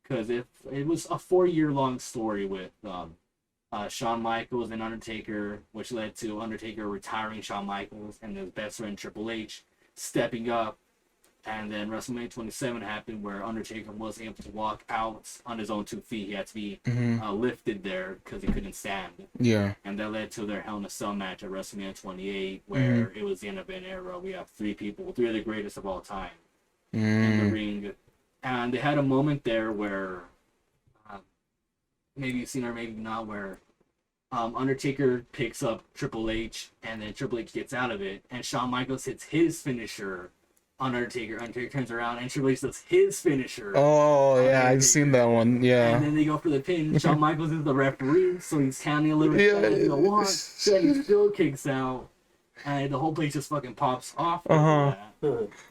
A: because it was a 4-year-long story with Shawn Michaels and Undertaker, which led to Undertaker retiring Shawn Michaels and his best friend Triple H stepping up And then WrestleMania 27 happened where Undertaker wasn't able to walk out on his own 2 feet. He had to be lifted there because he couldn't stand.
B: Yeah.
A: And that led to their Hell in a Cell match at WrestleMania 28, where it was the end of an era. We have 3 people, 3 of the greatest of all time in the ring. And they had a moment there where, maybe you've seen or maybe not, where Undertaker picks up Triple H, and then Triple H gets out of it, and Shawn Michaels hits his finisher on Undertaker. Undertaker turns around, and Triple H does his finisher.
B: Oh, yeah, I've seen that one, yeah.
A: And then they go for the pin. Shawn Michaels is the referee, so he's counting a little bit. Yeah. 1, then he still kicks out, and the whole place just fucking pops off.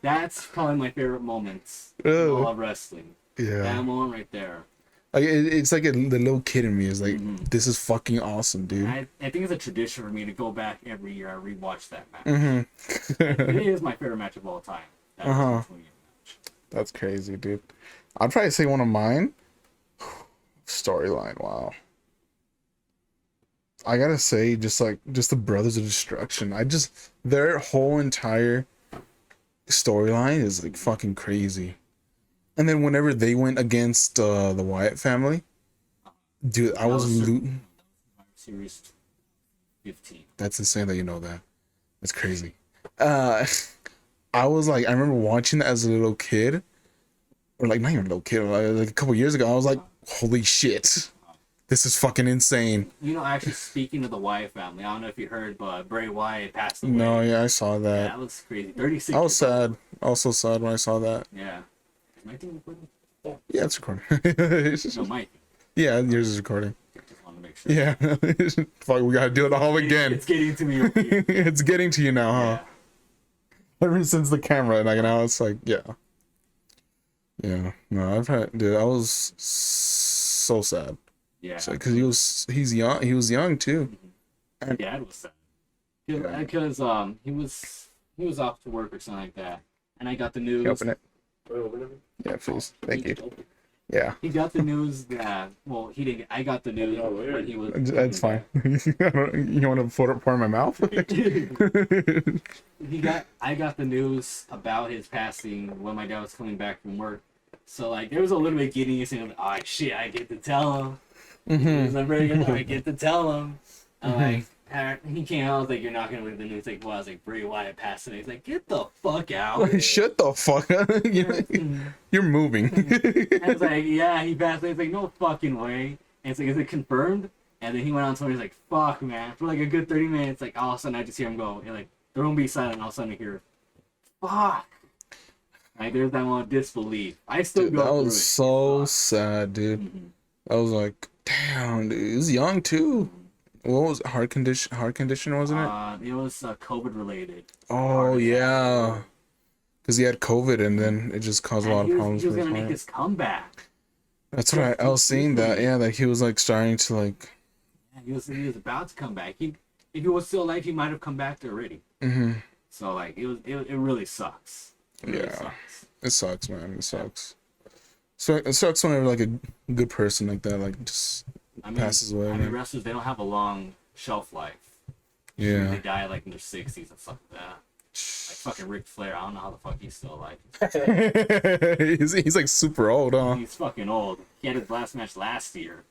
A: That's probably my favorite moments in all of wrestling.
B: Yeah.
A: That moment right there.
B: Like, it's like the little kid in me is like, this is fucking awesome, dude.
A: I think it's a tradition for me to go back every year and rewatch that match. It is my favorite match of all time. Match.
B: That's crazy, dude. I'd probably say one of mine. Storyline, wow. I gotta say, just the Brothers of Destruction. Their whole entire storyline is like fucking crazy. And then whenever they went against the Wyatt family, dude, I was looting.
A: Series 15.
B: That's insane that you know that. That's crazy. I was like, I remember watching that as a little kid, or like not even a little kid, like a couple years ago. I was like, holy shit, this is fucking insane.
A: You know, actually, speaking of the Wyatt family, I don't know if you heard, but Bray Wyatt passed away.
B: No, yeah, I saw that.
A: Yeah, that was crazy. 36.
B: I was sad. Also sad when I saw that.
A: Yeah. Is my thing recording?
B: Yeah, it's recording.
A: No, Mike.
B: Yeah, yours is recording.
A: Just want to make sure.
B: Yeah. Fuck, we gotta do it all again.
A: It's getting to me.
B: It's getting to you now, huh?
A: Yeah.
B: Ever since the camera, like now it's like, yeah. Yeah. No, dude, I was so sad.
A: Yeah.
B: Because he's young. He was young too.
A: And Dad was sad. Because he was off to work or something like that, and I got the news.
B: Can you open it? Yeah, please. Thank you. Yeah.
A: He got the news that, well, he didn't. I got the news when he was.
B: That's fine. You want to pour in my mouth?
A: I got the news about his passing when my dad was coming back from work. So like, there was a little bit getting used to him. Oh shit! I get to tell him. I get to tell him. I'm like, he came out. I was like, "You're not gonna believe the news." Like, well, I was like, "Bray Wyatt passed away." He's like, "Get the fuck out!"
B: Shut the fuck up! You're moving.
A: I was like, "Yeah, he passed away." He's like, "No fucking way!" And it's like, "Is it confirmed?" And then he went on Twitter. He's like, "Fuck, man!" For like a good 30 minutes, like all of a sudden I just hear him go, and like the room be silent. All of a sudden I hear, "Fuck!" Like there's that one disbelief. I still go.
B: That was so sad, dude. I was like, "Damn, dude, he was young too." What was it? Heart condition, wasn't it?
A: It was COVID related.
B: Oh yeah, because he had COVID and then it just caused a lot of problems.
A: He was gonna make his comeback.
B: That's what I was seeing that. Yeah, that he was like starting to like.
A: Yeah, he was about to come back. If he was still alive, he might have come back already. So like it really sucks. It really sucks.
B: It sucks, man. It sucks. So it sucks whenever like a good person like that like just passes away.
A: Wrestlers, they don't have a long shelf life.
B: Yeah.
A: They die like in their 60s and stuff like that. Like fucking Ric Flair, I don't know how the fuck he's still alive.
B: he's like super old, huh?
A: He's fucking old. He had his last match last year.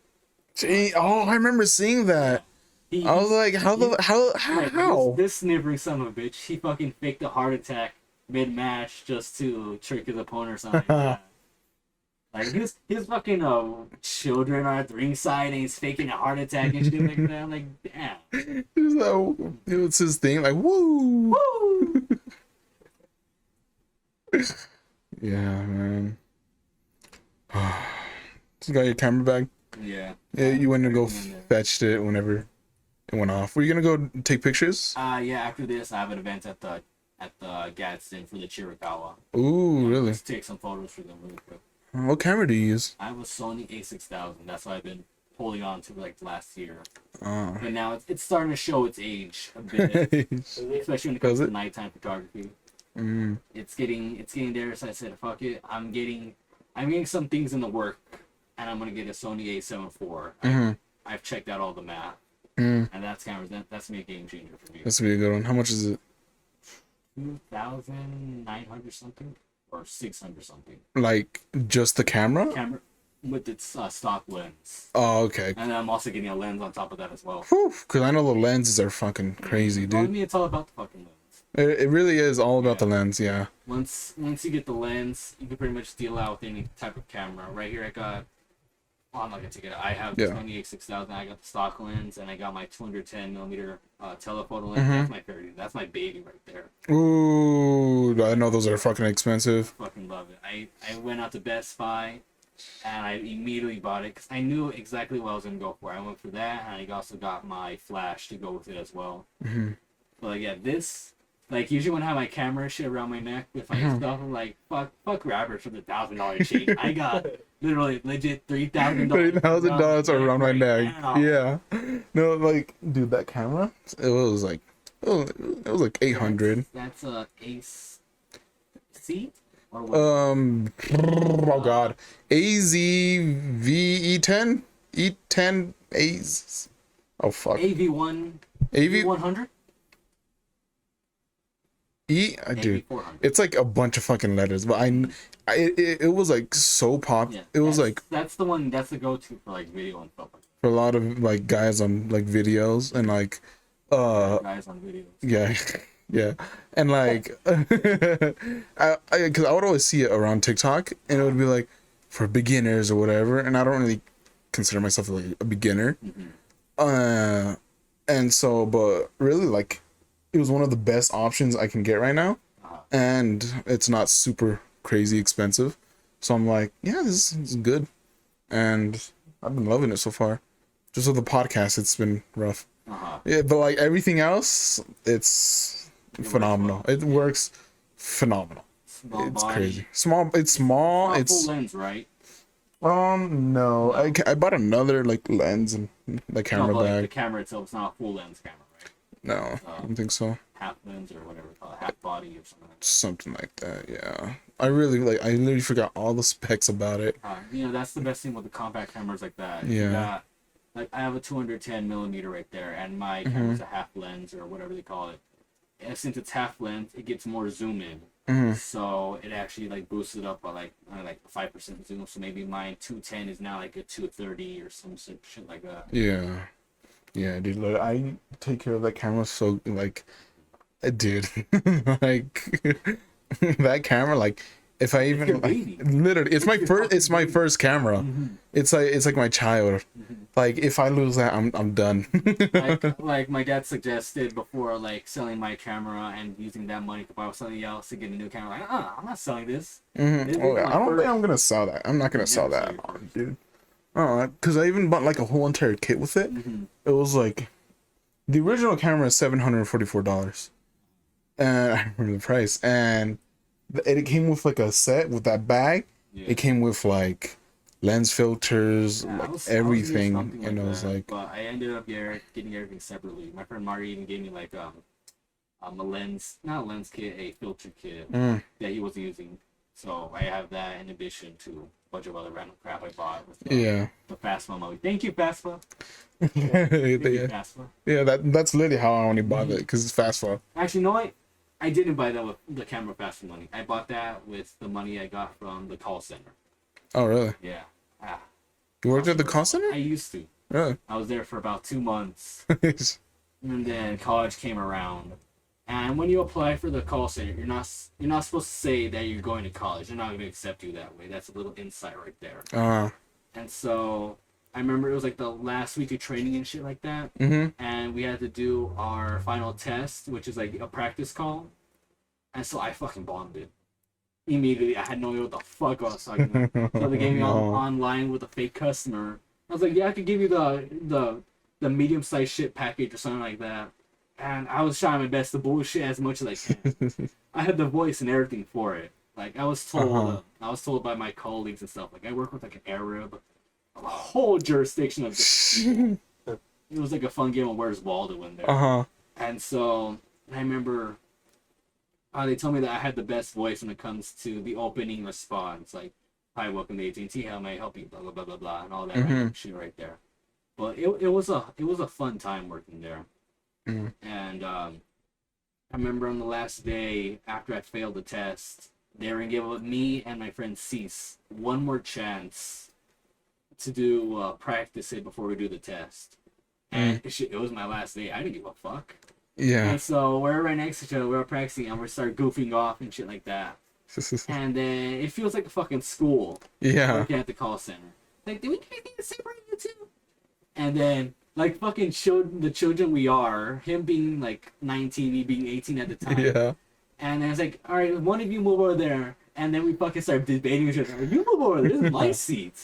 B: Gee, I remember seeing that. I was like, how?
A: This sniveling son of a bitch, he fucking faked a heart attack mid-match just to trick his opponent or something like that. Like his fucking children are at the ringside and he's faking a heart attack and shit like that. I'm like, damn.
B: It was his thing, like woo.
A: Woo!
B: Yeah, man. You got your camera back?
A: Yeah.
B: Yeah, you went to go fetched it whenever it went off. Were you gonna go take pictures?
A: Yeah. After this, I have an event at the Gadsden for the Chiricahua.
B: Ooh, really?
A: Let's take some photos for them really quick.
B: What camera do you use?
A: I have a Sony A6000. That's what I've been holding on to like last year. But now it's starting to show its age a bit, especially when it comes to nighttime photography. It's getting there. So I said, fuck it. I'm getting some things in the work, and I'm gonna get a Sony A7 IV. I've checked out all the math, and that's gonna be a game changer for me.
B: That's gonna be a good one. How much is it?
A: 2,900 something. or 600 something.
B: Like just the camera?
A: Camera with its stock lens.
B: Oh, okay.
A: And I'm also getting a lens on top of that as well.
B: Because I know the lenses are fucking crazy, dude.
A: Well, I mean, it's all about the fucking lens.
B: It really is all about the lens, yeah.
A: Once you get the lens, you can pretty much deal out with any type of camera. Right here, I got. Oh, I'm not gonna take it out. I have the 28-6000. I got the stock lens, and I got my 210 millimeter telephoto lens. That's my favorite. That's my baby right there.
B: Ooh, I know those are fucking expensive.
A: Fucking love it. I went out to Best Buy, and I immediately bought it because I knew exactly what I was gonna go for. I went for that, and I also got my flash to go with it as well. But like, yeah, this. Like, usually when I have my camera shit around my neck with my stuff, I'm like, fuck rappers for the $1,000 chain. I got literally legit $3,000.
B: $3,000 around my neck. Yeah. No, like, dude, that camera, it was like 800.
A: That's a Ace C? Or what?
B: Oh god. AZVE10? E10 A's. Oh fuck.
A: AV1. AV100?
B: Dude, it's like a bunch of fucking letters, but it was like so pop.
A: Yeah,
B: it was like
A: that's the one. That's the go-to for like video and stuff.
B: For a lot of like guys on like videos and like
A: guys on videos.
B: Yeah, yeah, and like because I would always see it around TikTok, and it would be like for beginners or whatever, and I don't really consider myself like a beginner. And so, but really like. It was one of the best options I can get right now, and it's not super crazy expensive. So I'm like, yeah, this is good, and I've been loving it so far. Just with the podcast, it's been rough. Yeah, but like everything else, it's phenomenal. It works phenomenal. It's crazy. Small. It's small. It's
A: full lens, right?
B: No. I bought another like lens and the camera bag.
A: Like, the camera itself is not a full lens camera.
B: No, I don't think so.
A: Half lens or whatever, half body or something like that.
B: Something like that, yeah. I literally forgot all the specs about it.
A: That's the best thing with the compact cameras like that.
B: Yeah.
A: Like I have a 210 millimeter right there, and my camera's a half lens or whatever they call it. And since it's half lens, it gets more zoom in. So it actually like boosts it up by like 5% zoom. So maybe my 210 is now like a 230 or some shit like that.
B: Yeah. Yeah, dude, like, I take care of that camera so, like, dude, like, that camera, like, if I even, like, literally, it's my first camera. It's like my child. Like, if I lose that, I'm done.
A: like my dad suggested before, like, selling my camera and using that money to buy something else to get a new camera. Like, I'm not selling this.
B: Oh, yeah, I don't think I'm gonna sell that. I'm not gonna sell that, dude. Because I even bought like a whole entire kit with it. It was like the original camera is $744, and I remember the price. And it came with like a set with that bag. It came with like lens filters, like everything, and I was like.
A: But I ended up getting everything separately. My friend Marty even gave me like a lens, not a lens kit, a filter kit that he was using. So I have that in addition to bunch of other random crap I bought with the Fastma money. Thank you, Fastma.
B: Yeah, that's literally how I only bought it, because it's Fastma.
A: Actually, you know what? I didn't buy that with the camera Fastma money. I bought that with the money I got from the call center.
B: Oh, really?
A: Yeah.
B: You worked at the call center?
A: I used to.
B: Really?
A: I was there for about 2 months. And then college came around. And when you apply for the call center, you're not supposed to say that you're going to college. They're not going to accept you that way. That's a little insight right there. And so I remember it was like the last week of training and shit like that. And we had to do our final test, which is like a practice call. And so I fucking bombed it. Immediately, I had no idea what the fuck I was talking about. So they gave me online with a fake customer. I was like, yeah, I could give you the medium-sized shit package or something like that. And I was trying my best to bullshit as much as I can. I had the voice and everything for it. Like I was told by my colleagues and stuff. Like I work with like an Arab, a whole jurisdiction of. It was like a fun game of Where's Waldo in there. And so I remember, they told me that I had the best voice when it comes to the opening response. Like, "Hi, welcome to AT&T. How may I help you?" Blah blah blah blah blah, and all that random shit right there. But it was a fun time working there. And I remember on the last day after I failed the test, they were gonna give me and my friend Cease one more chance to do practice it before we do the test. And it was my last day. I didn't give a fuck.
B: Yeah.
A: And so we're right next to each other. We're practicing and we start goofing off and shit like that. And then it feels like a fucking school.
B: Yeah.
A: Working at the call center. Like, did we do anything to separate you two? And then, like, fucking showed the children we are. Him being like 19, me being 18 at the time.
B: Yeah.
A: And I was like, all right, one of you move over there. And then we fucking started debating each other. Like, you move over there. This is my seat.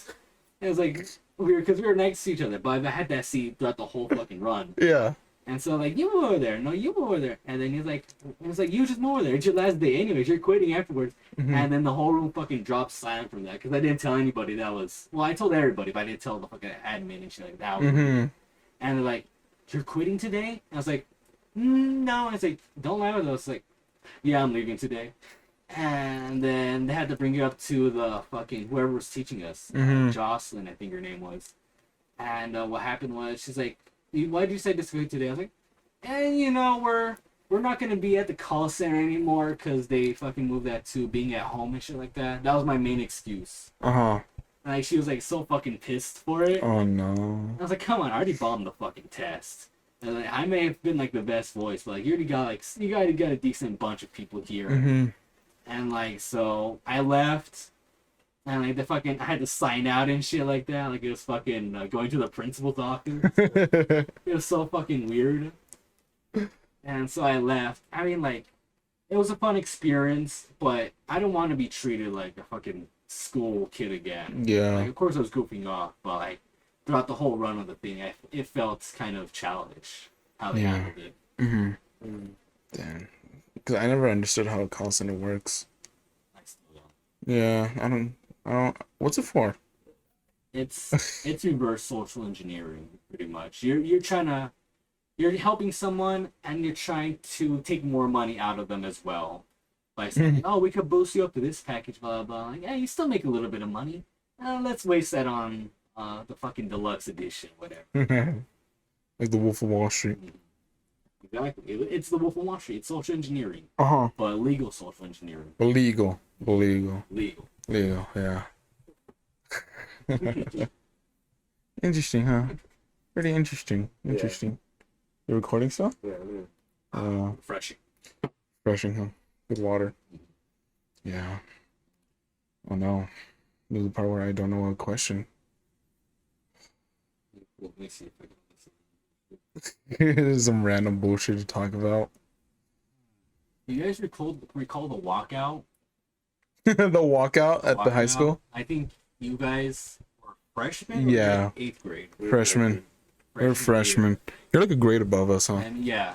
A: And it was like, because we were next to each other. But I had that seat throughout the whole fucking run.
B: Yeah.
A: And so, like, you move over there. No, you move over there. And then it was like, you just move over there. It's your last day anyways. You're quitting afterwards. And then the whole room fucking dropped silent from that. Because I didn't tell anybody that was... Well, I told everybody, but I didn't tell the fucking admin and shit like that. And they're like, you're quitting today? And I was like, no. And it's like, don't lie with us. Like, yeah, I'm leaving today. And then they had to bring it up to the fucking... Whoever was teaching us. Jocelyn, I think her name was. And what happened was, she's like, why did you say this today? I was like, you know, we're not going to be at the call center anymore because they fucking moved that to being at home and shit like that. That was my main excuse. Like, she was like so fucking pissed for it.
B: Oh no.
A: I was like, come on, I already bombed the fucking test. And like, I may have been like the best voice, but like, you already got a decent bunch of people here. And like, so I left. And like I had to sign out and shit like that. Like it was fucking going to the principal's office. It was so fucking weird. And so I left. I mean, like, it was a fun experience, but I don't want to be treated like a fucking school kid again.
B: Yeah.
A: Like, of course I was goofing off, but like throughout the whole run of the thing, it felt kind of childish how they handled it.
B: Damn. Because I never understood how a call center works.
A: I still don't.
B: Yeah, I don't. What's it for?
A: It's reverse social engineering, pretty much. You're helping someone and you're trying to take more money out of them as well by saying, "Oh, we could boost you up to this package, blah blah blah." Like, yeah, you still make a little bit of money. Let's waste that on the fucking deluxe edition, whatever.
B: Like the Wolf of Wall Street.
A: Exactly. It's the Wolf of Wall Street. It's social engineering. But legal social engineering.
B: Legal.
A: Legal,
B: yeah. Interesting, huh? Pretty interesting. Interesting. You're recording stuff?
A: Yeah. Refreshing,
B: huh? Good water. Yeah. Oh no. This is the part where I don't know a question.
A: Let me see if I can listen.
B: There's some random bullshit to talk about.
A: You guys recall the walkout?
B: The walkout at the high school?
A: I think you guys were freshmen?
B: Yeah.
A: Or 8th grade?
B: Freshmen. We're freshmen. You're like a grade above us, huh?
A: And yeah.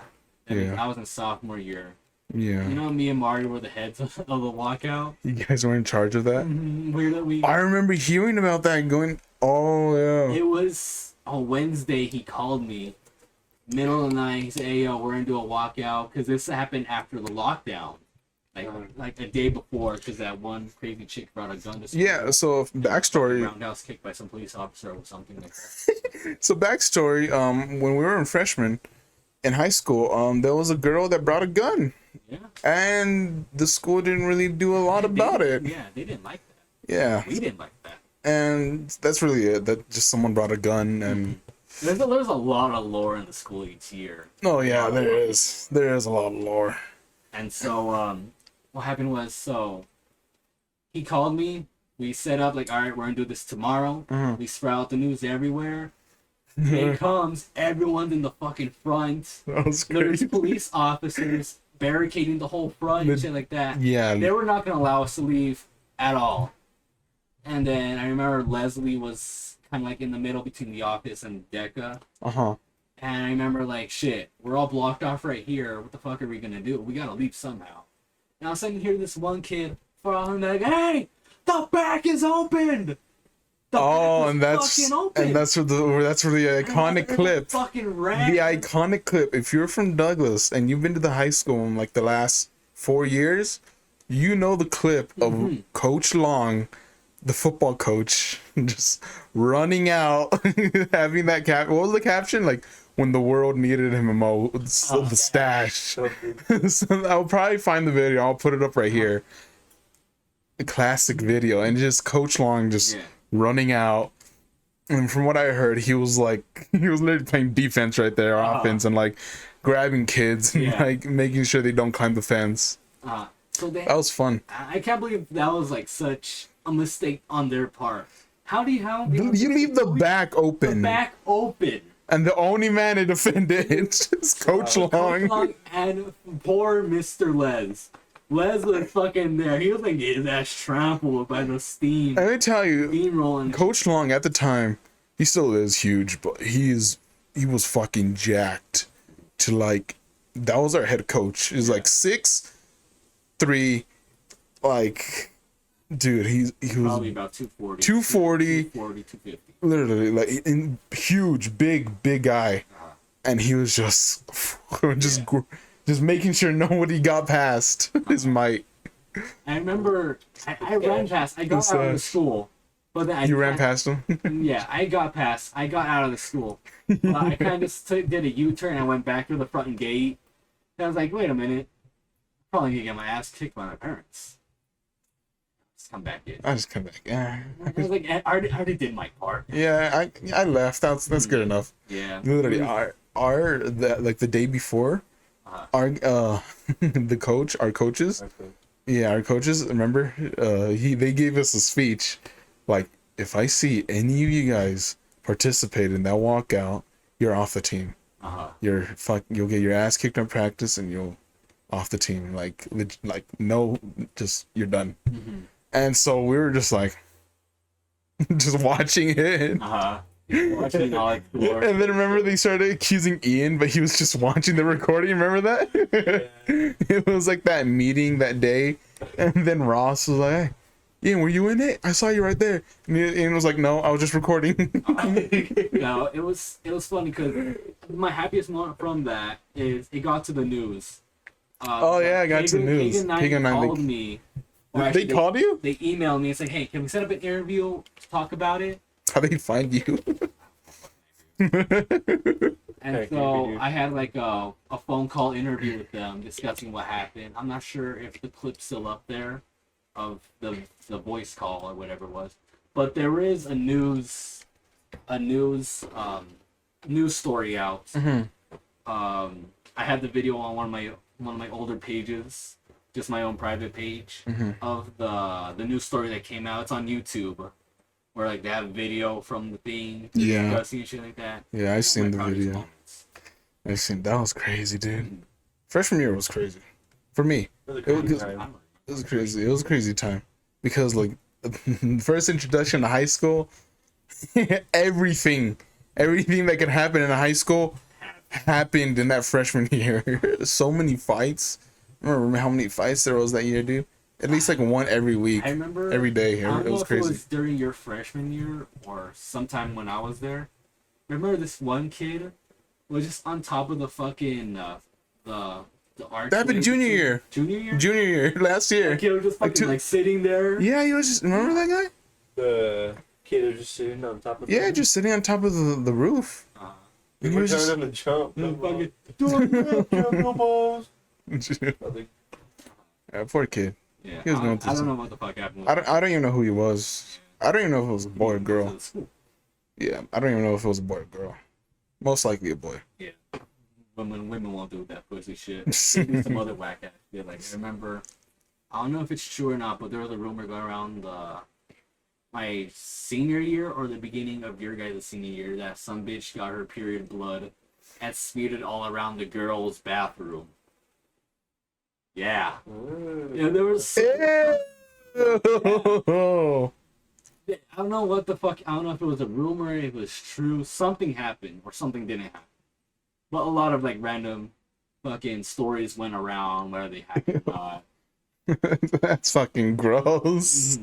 A: I was in sophomore year.
B: Yeah.
A: You know, me and Mario were the heads of the walkout.
B: You guys were in charge of that? I remember hearing about that and going, oh, yeah.
A: It was on Wednesday, he called me. Middle of the night, he said, hey, yo, we're going to do a walkout. Because this happened after the lockdown. Like a day before, because that one crazy chick brought a gun to school.
B: Yeah, so backstory.
A: Roundhouse kicked by some police officer or something like that.
B: So backstory, when we were in freshman in high school, there was a girl that brought a gun.
A: Yeah.
B: And the school didn't really do a lot about it.
A: Yeah, they didn't like that.
B: Yeah.
A: We didn't like that.
B: And that's really it. That just someone brought a gun and...
A: There's a lot of lore in the school each year.
B: Oh, yeah, there is. There is a lot of lore.
A: And so, what happened was, he called me. We set up, like, all right, we're going to do this tomorrow. We spread out the news everywhere. It comes, everyone's in the fucking front.
B: That was
A: There's
B: crazy.
A: police officers barricading the whole front and shit like that.
B: Yeah.
A: They were not going to allow us to leave at all. And then I remember Leslie was kind of like in the middle between the office and DECA. And I remember like, shit, we're all blocked off right here. What the fuck are we going to do? We got to leave somehow. And all of a sudden you hear this one kid following like, hey, the back is opened.
B: And that's where the iconic clip.
A: Fucking ran.
B: The iconic clip. If you're from Douglas and you've been to the high school in like the last 4 years, you know the clip of Coach Long, the football coach, just running out, having that cap. What was the caption? Like, when the world needed him most, the stash. So I'll probably find the video. I'll put it up right here. classic video, and just Coach Long just running out. And from what I heard, he was literally playing defense right there, offense, and like grabbing kids and like making sure they don't climb the fence.
A: So that
B: was fun.
A: I can't believe that was like such a mistake on their part. How do you
B: leave the back open?
A: The back open.
B: And the only man to defend it is Coach Long.
A: Coach Long and poor Mr. Les. Les was fucking there. He was like getting his ass trampled by the steam.
B: Let me tell you,
A: steamrolling.
B: Coach Long at the time, he still is huge, but he was fucking jacked. To like, that was our head coach. He's like 6'3", like, dude, he was
A: probably about 240. 250.
B: Literally, like, in huge, big guy, and he was just making sure nobody got past his might.
A: I remember I ran past. I got out of the school, but then
B: you ran past him.
A: Yeah, I got out of the school. I kind of did a U-turn. I went back to the front gate. And I was like, wait a minute, I'm probably gonna get my ass kicked by my parents. Come back in.
B: I just come back. Yeah.
A: I was like, I already did my part.
B: Yeah, I left. That's good enough.
A: Yeah.
B: Literally, the day before, our our coaches, remember, they gave us a speech, like, if I see any of you guys participate in that walkout, you're off the team. You'll get your ass kicked in practice and you'll off the team. Like no, just you're done. And so we were just like, just watching it.
A: Watching all explore.
B: And then remember they started accusing Ian, but he was just watching the recording. Remember that? It was like that meeting that day. And then Ross was like, hey, Ian, were you in it? I saw you right there. And Ian was like, no, I was just recording.
A: No, it was funny because my happiest moment from that is it got to the news.
B: I got to the news.
A: Pagan called me.
B: They called you?
A: They emailed me. It's like, hey, can we set up an interview to talk about it?
B: How they find you?
A: And so I had like a phone call interview with them discussing what happened. I'm not sure if the clip's still up there of the voice call or whatever it was, but there is a news story out. I had the video on one of my older pages, just my own private page, of the news story that came out. It's on YouTube, where like they have a video from the thing, discussing shit like that.
B: Yeah, I seen the video. Moments. I seen that was crazy, dude. Freshman year was crazy for me. It was crazy. It was a crazy time because like first introduction to high school, everything that could happen in a high school happened in that freshman year. So many fights. I remember how many fights there was that year, dude. At least like one every week.
A: I remember
B: every day.
A: I don't know
B: was
A: if
B: crazy.
A: It was during your freshman year or sometime when I was there. Remember this one kid was just on top of the fucking the arch.
B: That happened junior year. Junior year last year.
A: That kid was just fucking like sitting there.
B: Yeah, he was just. Remember that guy?
D: The kid was just sitting on top of.
B: Yeah, just sitting on top of the roof.
D: He was just trying to jump. No balls.
B: Poor kid.
A: Yeah,
B: he was going through
A: I don't know what the fuck happened.
B: I don't even know who he was. I don't even know if it was a boy or girl. Yeah, I don't even know if it was a boy or girl. Most likely a boy.
A: Yeah. Women won't do that pussy shit. Some other whack ass shit. Like I remember, I don't know if it's true or not, but there was a rumor going around my senior year or the beginning of your guys' senior year that some bitch got her period blood and smeared it all around the girls' bathroom. Yeah. Yeah, there was. Yeah. I don't know what the fuck. I don't know if it was a rumor, if it was true. Something happened or something didn't happen. But a lot of like random fucking stories went around whether they happened or not.
B: That's fucking gross.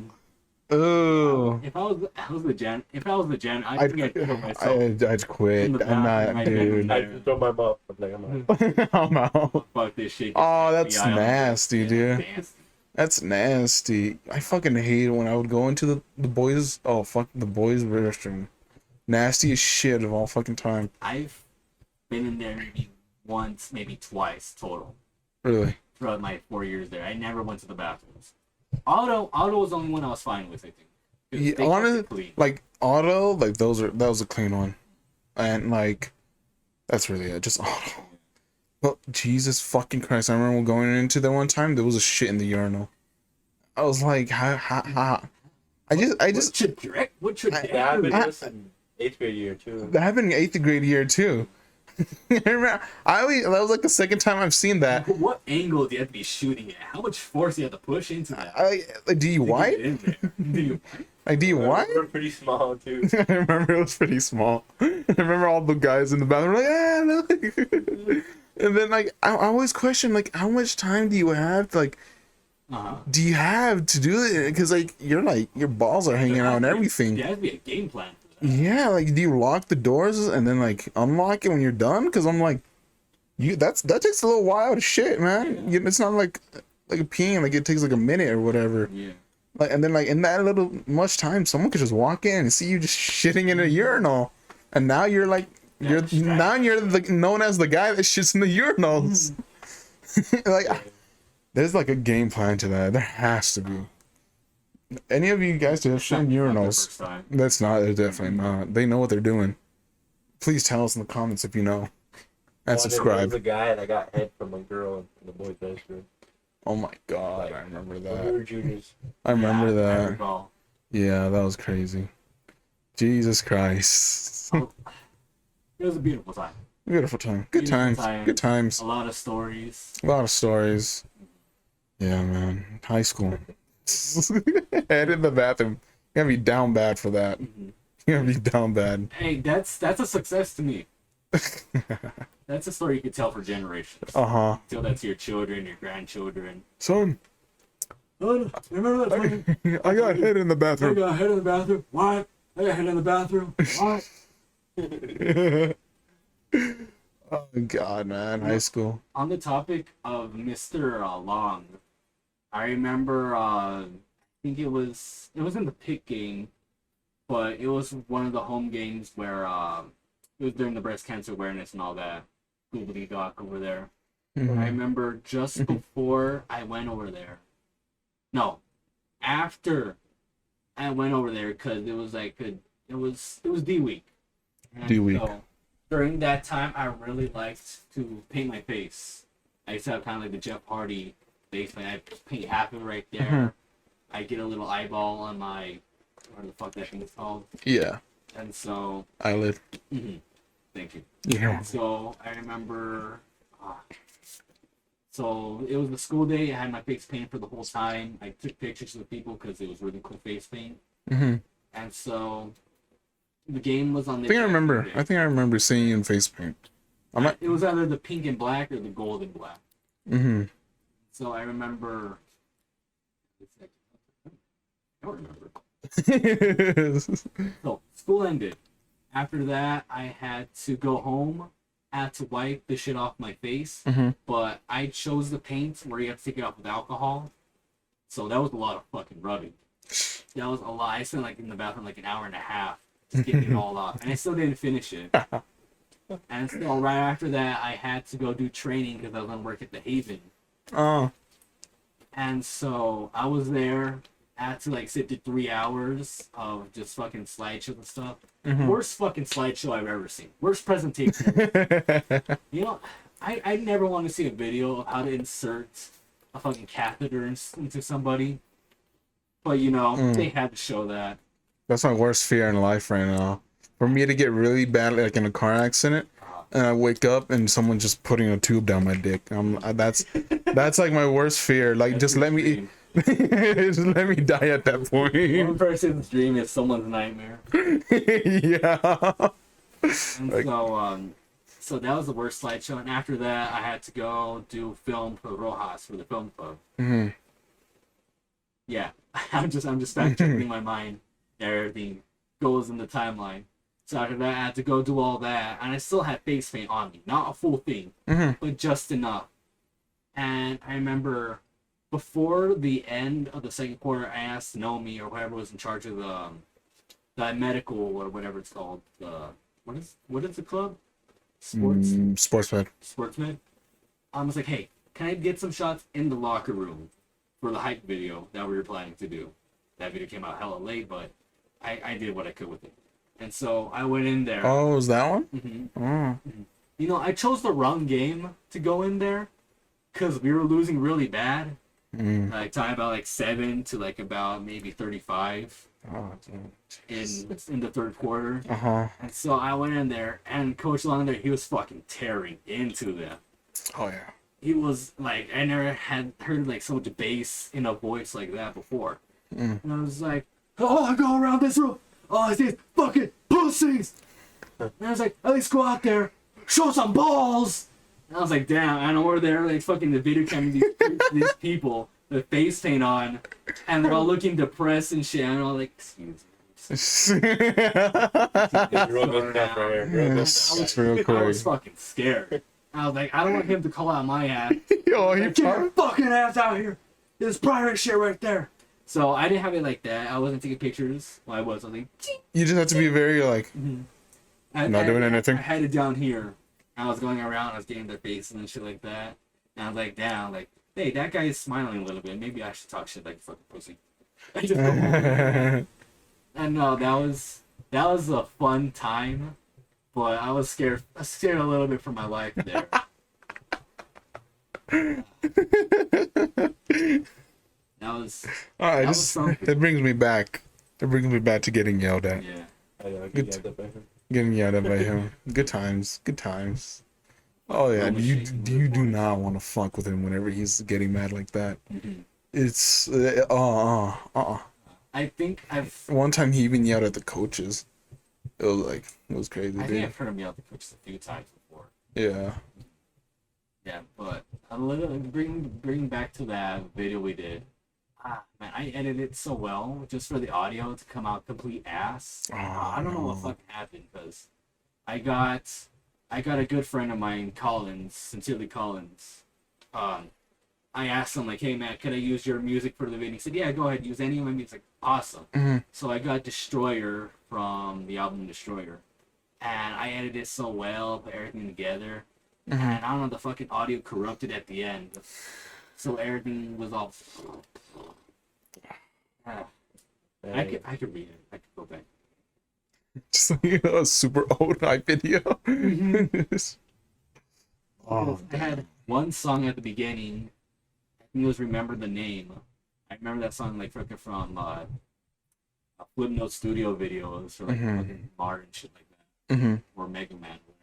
B: Oh.
A: If I was the gen, I think I'd kill myself.
B: I'd quit. I'm not, dude.
D: I'd throw my mouth.
B: I'm out.
A: Fuck this shit.
B: Oh, that's nasty, dude. That's nasty. I fucking hate it when I would go into the boys. Oh fuck, the boys' restroom. Nastiest shit of all fucking time.
A: I've been in there maybe once, maybe twice total.
B: Really?
A: Throughout my 4 years there, I never went to the bathrooms. Auto was the only one I was fine with, I think.
B: Yeah, honestly, like auto, like that was a clean one, and like that's really it, just auto. Well, Jesus fucking Christ! I remember going into that one time. There was a shit in the urinal. I was like, how? I just.
A: What should
D: That happened in 8th grade year too.
B: That happened in 8th grade year too. I remember, that was like the second time I've seen that.
A: What angle do you have to be shooting at? How much force do you have to push into that?
B: Like, do you wipe? Do you wipe?
D: We're pretty small too.
B: I remember it was pretty small. I remember all the guys in the bathroom were like, look. And then like I always question like how much time do you have to, like do you have to do it? Because like your balls are hanging out and everything.
A: There has to be a game plan for that.
B: Yeah, like do you lock the doors and then like unlock it when you're done? Because I'm like, that takes a little while to shit, man. Yeah. It's not like a peeing, like it takes like a minute or whatever.
A: Yeah.
B: Like and then like in that little much time, someone could just walk in and see you just shitting in a urinal, and now you're like you're known as the guy that shits in the urinals. Like there's like a game plan to that. There has to be. Any of you guys have shit in urinals? That's not. They're definitely not. They know what they're doing. Please tell us in the comments if you know. And subscribe.
D: There was a guy that got head from a girl in the boys' restroom.
B: Oh my god, I remember that.
D: We were juniors.
B: I remember that. Yeah, that was crazy. Jesus Christ.
A: It was a beautiful time.
B: Beautiful time. Good times. Good times.
A: A lot of stories.
B: Yeah, man. High school. Head in the bathroom. You gotta be down bad for that. You gotta be down bad.
A: Hey, that's a success to me. That's a story you could tell for generations.
B: Uh-huh.
A: Tell that to your children, your grandchildren.
B: Son,
A: remember that time?
B: I got head in the
A: I
B: bathroom.
A: got head in the bathroom. What? I got head in the bathroom. What?
B: Oh god, man. High school.
A: On the topic of Mr. Long, I remember I think it was in the pick game, but it was one of the home games where it was during the breast cancer awareness and all that. Googly Doc over there.
B: Mm-hmm.
A: I remember just before I went over there. No, after I went over there, because it was like it was D week.
B: D week.
A: So, during that time, I really liked to paint my face. I used to have kind of like the Jeff Hardy face paint. I paint half of it right there.
B: Mm-hmm.
A: I get a little eyeball on my whatever the fuck that thing is called.
B: Yeah.
A: And so.
B: Eyelid.
A: Mm-hmm. Thank you.
B: Yeah.
A: So I remember. So it was the school day. I had my face painted for the whole time. I took pictures of people because it was really cool face paint.
B: Mm-hmm.
A: And so the game was on the.
B: I think I remember seeing you in face paint.
A: It was either the pink and black or the gold and black.
B: Mm-hmm.
A: So I remember. I don't remember. So school ended. After that, I had to go home. I had to wipe the shit off my face.
B: Mm-hmm.
A: But I chose the paint where you have to take it off with alcohol. So that was a lot of fucking rubbing. That was a lot. I spent like in the bathroom like an hour and a half just getting it all off. And I still didn't finish it. And still right after that, I had to go do training because I was going to work at the Haven.
B: Oh.
A: And so I was there. I had to like sit through 3 hours of just fucking slideshow and stuff.
B: Mm-hmm.
A: Worst fucking slideshow I've ever seen. Worst presentation. You know, I never want to see a video of how to insert a fucking catheter into somebody. But you know, they had to show that.
B: That's my worst fear in life right now. For me to get really bad, like in a car accident, and I wake up and someone just putting a tube down my dick. That's like my worst fear. Like, just let me. Just let me die at that point.
A: One person's dream is someone's nightmare.
B: Yeah.
A: And so that was the worst slideshow. And after that, I had to go do film for Rojas for the film club.
B: Mm-hmm.
A: Yeah, I'm just fact checking in my mind. Everything goes in the timeline. So after that, I had to go do all that, and I still had face paint on me, not a full thing, but just enough. And I remember. Before the end of the second quarter, I asked Nomi or whoever was in charge of the medical or whatever it's called. What is the club?
B: Sports med.
A: I was like, hey, can I get some shots in the locker room? for the hype video that we were planning to do. That video came out hella late, but I did what I could with it. And so I went in there.
B: Oh, was that one?
A: Mm-hmm. Mm-hmm. You know, I chose the wrong game to go in there because we were losing really bad. Like talking about like 7 to like about maybe 35 in the third quarter. And so I went in there, and Coach Long there, he was fucking tearing into them.
B: Oh yeah.
A: He was like, I never had heard like so much bass in a voice like that before. And I was like, oh, I go around this room. Oh, I see fucking pussies. And I was like, at least go out there, show some balls. And I was like, damn, I know where they're like fucking the video camera, these people, the face paint on, and they're all looking depressed and shit. And I'm all like, excuse me. I was fucking scared. I was like, I don't want him to call out my ass.
B: Yo, he
A: Get your fucking ass out here. There's pirate shit right there. So I didn't have it like that. I wasn't taking pictures. Well, I was like, ching.
B: You just have to be very like not doing anything.
A: I had it down here. I was going around. I was getting their faces and shit like that. And I was like, down, like, hey, that guy is smiling a little bit. Maybe I should talk shit like fucking pussy. I just and no, that was a fun time, but I was scared. I was scared a little bit for my life there. That was.
B: It brings me back. It brings me back to getting yelled at.
A: Yeah.
B: Getting yelled at by him. Good times. Good times. Oh yeah, you do not want to fuck with him whenever he's getting mad like that. It's
A: I think
B: One time he even yelled at the coaches. It was crazy.
A: I think I've heard him yell at the coaches a few times before.
B: Yeah.
A: Yeah, but a little bring back to that video we did. Man, I edited it so well just for the audio to come out complete ass. I don't know what fucking happened because I got a good friend of mine, Collins, Sincerely Collins. I asked him like, hey man, could I use your music for the video? He said, yeah, go ahead, use any of my music. Awesome. So I got Destroyer from the album Destroyer, and I edited it so well, put everything together, and I don't know, the fucking audio corrupted at the end, so everything was all. I could read it. I could go back.
B: Just like a super old hype video.
A: I had one song at the beginning. I think it was "Remember the Name." I remember that song like freaking from a Flipnote Studio videos for like fucking Mar and shit like that, or Mega Man, or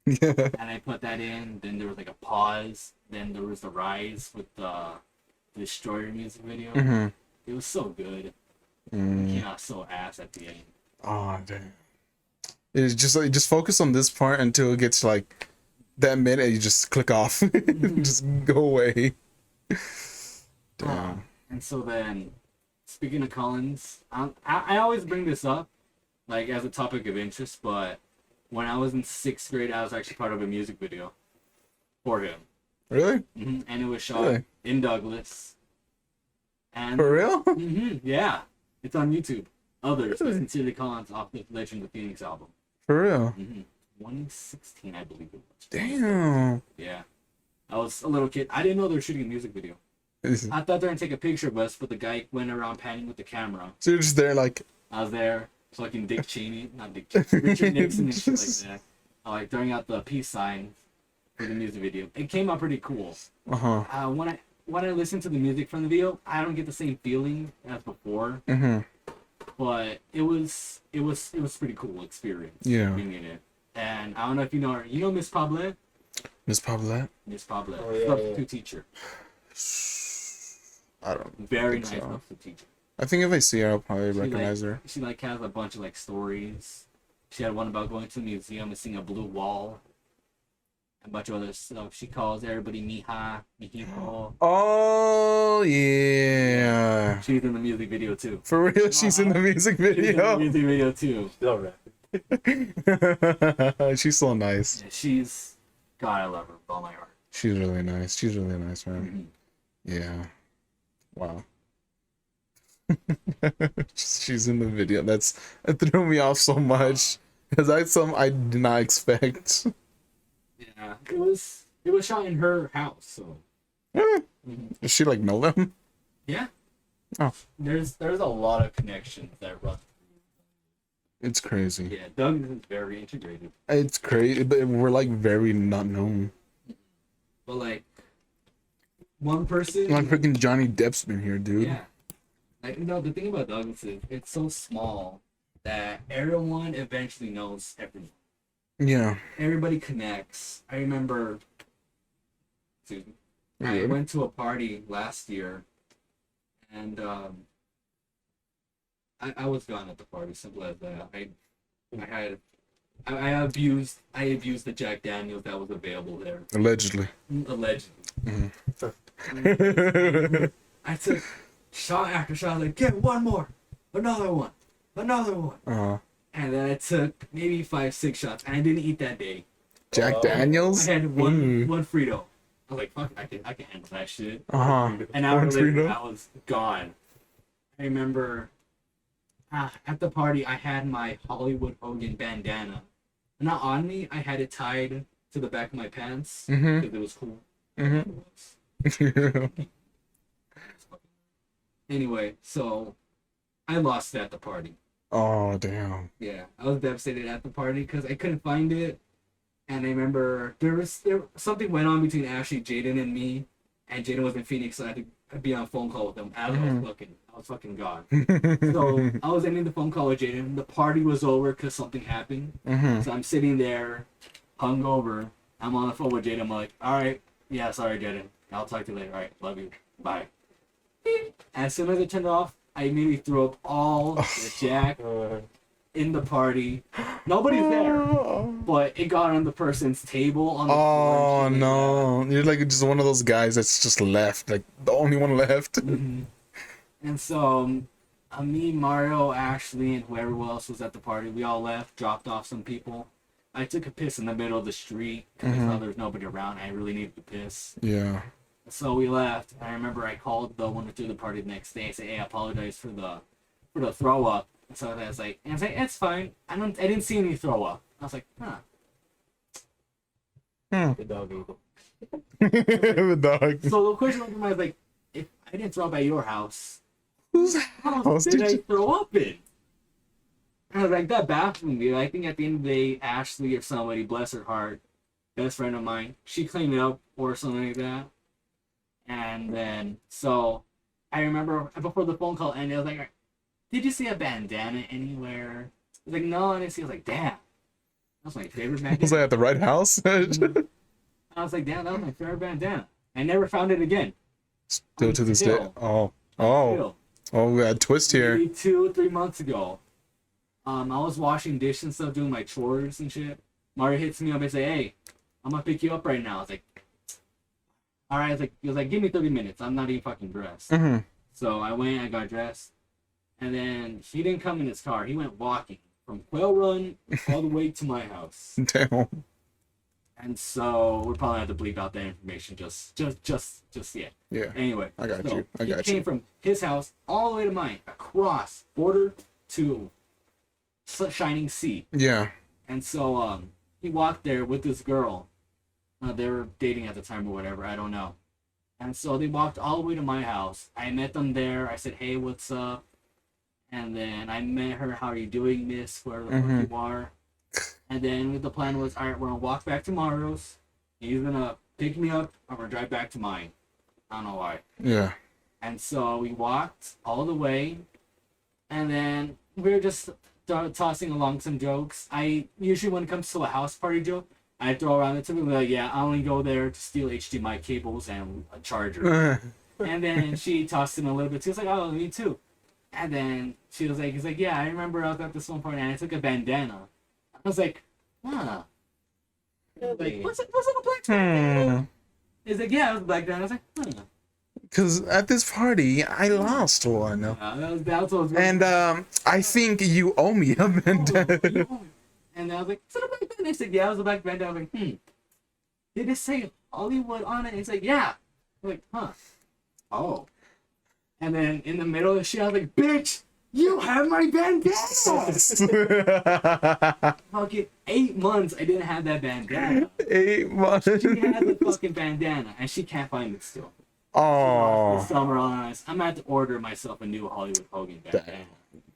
A: whatever. And I put that in. Then there was like a pause. Then there was the Rise with the Destroyer music video. It was so good. It came out so ass at the end.
B: Oh damn! It's just like just focus on this part until it gets like that minute. You just click off, just go away. Damn.
A: And so then, speaking of Collins, I always bring this up, like as a topic of interest. But when I was in 6th grade, I was actually part of a music video for him.
B: Really?
A: And it was shot in Douglas. And
B: for real?
A: Yeah, it's on YouTube. Others, really? Sincerely Collins off the Legend of Phoenix album.
B: For real?
A: 2016, I believe it was.
B: Damn.
A: Yeah, I was a little kid. I didn't know they were shooting a music video. I thought they were gonna take a picture of us, but the guy went around panning with the camera.
B: So you're just there, like.
A: I was there, fucking Dick Cheney, not Dick Cheney, Richard Nixon and shit like that. Like throwing out the peace sign for the music video. It came out pretty cool. When I listen to the music from the video, I don't get the same feeling as before. But it was pretty cool experience.
B: Yeah.
A: Being in it, and I don't know if you know her. You know Miss Pablette?
B: Miss Pablette?
A: Miss Pablette, substitute teacher.
B: I don't.
A: Very nice substitute teacher.
B: I think if I see her, I'll probably recognize her.
A: She like has a bunch of like stories. She had one about going to the museum and seeing a blue wall. A bunch of other stuff. She calls everybody Mija, Mijito.
B: Oh yeah.
A: She's in the music video too.
B: For real, she's in the music video.
A: She's in the music video too.
B: She's so nice.
A: Yeah, she's. God, I love her with all my heart.
B: She's really nice. She's really nice, man. Yeah. Wow. She's in the video. It threw me off so much because I did not expect.
A: Yeah, it was shot in her house. So.
B: Does she like know them?
A: Yeah.
B: Oh.
A: There's a lot of connections that run.
B: It's crazy.
A: Yeah, Doug is very integrated.
B: It's crazy, but we're like very not known.
A: But like, one person.
B: Like freaking Johnny Depp's been here, dude.
A: Yeah. Like, no, the thing about Douglas is it's so small that everyone eventually knows everyone.
B: Yeah.
A: Everybody connects. I remember. Excuse me. I went to a party last year, and I was gone at the party. Simple as that. I abused the Jack Daniels that was available there.
B: Allegedly.
A: Allegedly.
B: Mm-hmm.
A: I took shot after shot. I was like, get one more, another one.
B: Uh-huh.
A: And then I took maybe 5-6 shots, and I didn't eat that day.
B: Jack Daniels.
A: I had one Frito. I was like, fuck, I can handle that shit.
B: Uh-huh.
A: An hour later, I was gone. I remember at the party, I had my Hollywood Hogan bandana. Not on me, I had it tied to the back of my pants because it was cool.
B: Mm-hmm.
A: Anyway, so I lost it at the party.
B: Oh, damn.
A: Yeah, I was devastated at the party because I couldn't find it. And I remember something went on between Ashley, Jaden, and me. And Jaden was in Phoenix, so I had to be on a phone call with him. I was fucking gone. So I was ending the phone call with Jaden. The party was over because something happened. So I'm sitting there, hungover. I'm on the phone with Jaden. I'm like, all right, yeah, sorry, Jaden. I'll talk to you later. All right, love you. Bye. As soon as I turned it off, I immediately threw up all the Jack in the party. Nobody's there, but it got on the person's table on the floor.
B: Oh, no. You're like just one of those guys that's just left. Like, the only one left.
A: And so, me, Mario, Ashley, and whoever else was at the party, we all left, dropped off some people. I took a piss in the middle of the street because there was nobody around. I really needed to piss.
B: Yeah.
A: So we left. I remember I called the one who threw the party the next day. I said, "Hey, I apologize for the throw up." So I was like, "It's fine. I didn't see any throw up." I was like, "Huh." The dog ate it.
B: The dog.
A: So the question was like, if I didn't throw up at your house,
B: Whose
A: how
B: house
A: did I
B: you...
A: throw up in? And I was like, that baffled me. I think at the end of the day, Ashley or somebody, bless her heart, best friend of mine, she cleaned it up or something like that. And then, so I remember before the phone call ended, I was like, did you see a bandana anywhere? I was like, no, I didn't see. I was like, damn. That was my favorite bandana.
B: Was I at the right house?
A: I was like, damn, that was my favorite bandana. I never found it again.
B: Still to this day. Oh, we got a twist here.
A: Maybe 2-3 months ago, I was washing dishes and stuff, doing my chores and shit. Mario hits me up and say, "Hey, I'm gonna pick you up right now." I was like, all right. He was like, "Give me 30 minutes. I'm not even fucking dressed." So I went, I got dressed, and then he didn't come in his car. He went walking from Quail Run all the way to my house.
B: Damn.
A: And so we probably have to bleep out that information just yet.
B: Yeah.
A: Anyway,
B: I got you.
A: He came from his house all the way to mine, across border to Shining Sea.
B: Yeah.
A: And so he walked there with this girl. They were dating at the time or whatever, I don't know. And so they walked all the way to my house. I met them there. I said, "Hey, what's up?" And then I met her. "How are you doing, miss? Wherever the fuck you are." And then the plan was, all right, we're going to walk back to Mario's. He's going to pick me up. I'm going to drive back to mine. I don't know why.
B: Yeah.
A: And so we walked all the way. And then we were just tossing along some jokes. I usually, when it comes to a house party joke, I throw around the typical, like, yeah, I only go there to steal HDMI cables and a charger. And then she tossed in a little bit. She was like, "Oh, me too." And then she was like, he's like, "Yeah, I remember I was at this one party and I took a bandana." I was like, "Huh." Like, was it a black bandana? He's like, "Yeah, it was a black bandana." I was like, "Huh."
B: Because at this party, I lost one.
A: That was
B: And I think you owe me a bandana.
A: And I was like, "Is it a black bandana?" He said, "Yeah, it was a black bandana." I was like, Did it say Hollywood on it? He's like, "Yeah." I'm like, "Huh." Oh. And then in the middle of the shit, I was like, "Bitch, you have my bandana!" Fucking 8 months I didn't have that bandana.
B: 8 months.
A: She had the fucking bandana and she can't find it still.
B: Oh.
A: This summer, I'm gonna have to order myself a new Hollywood Hogan bandana.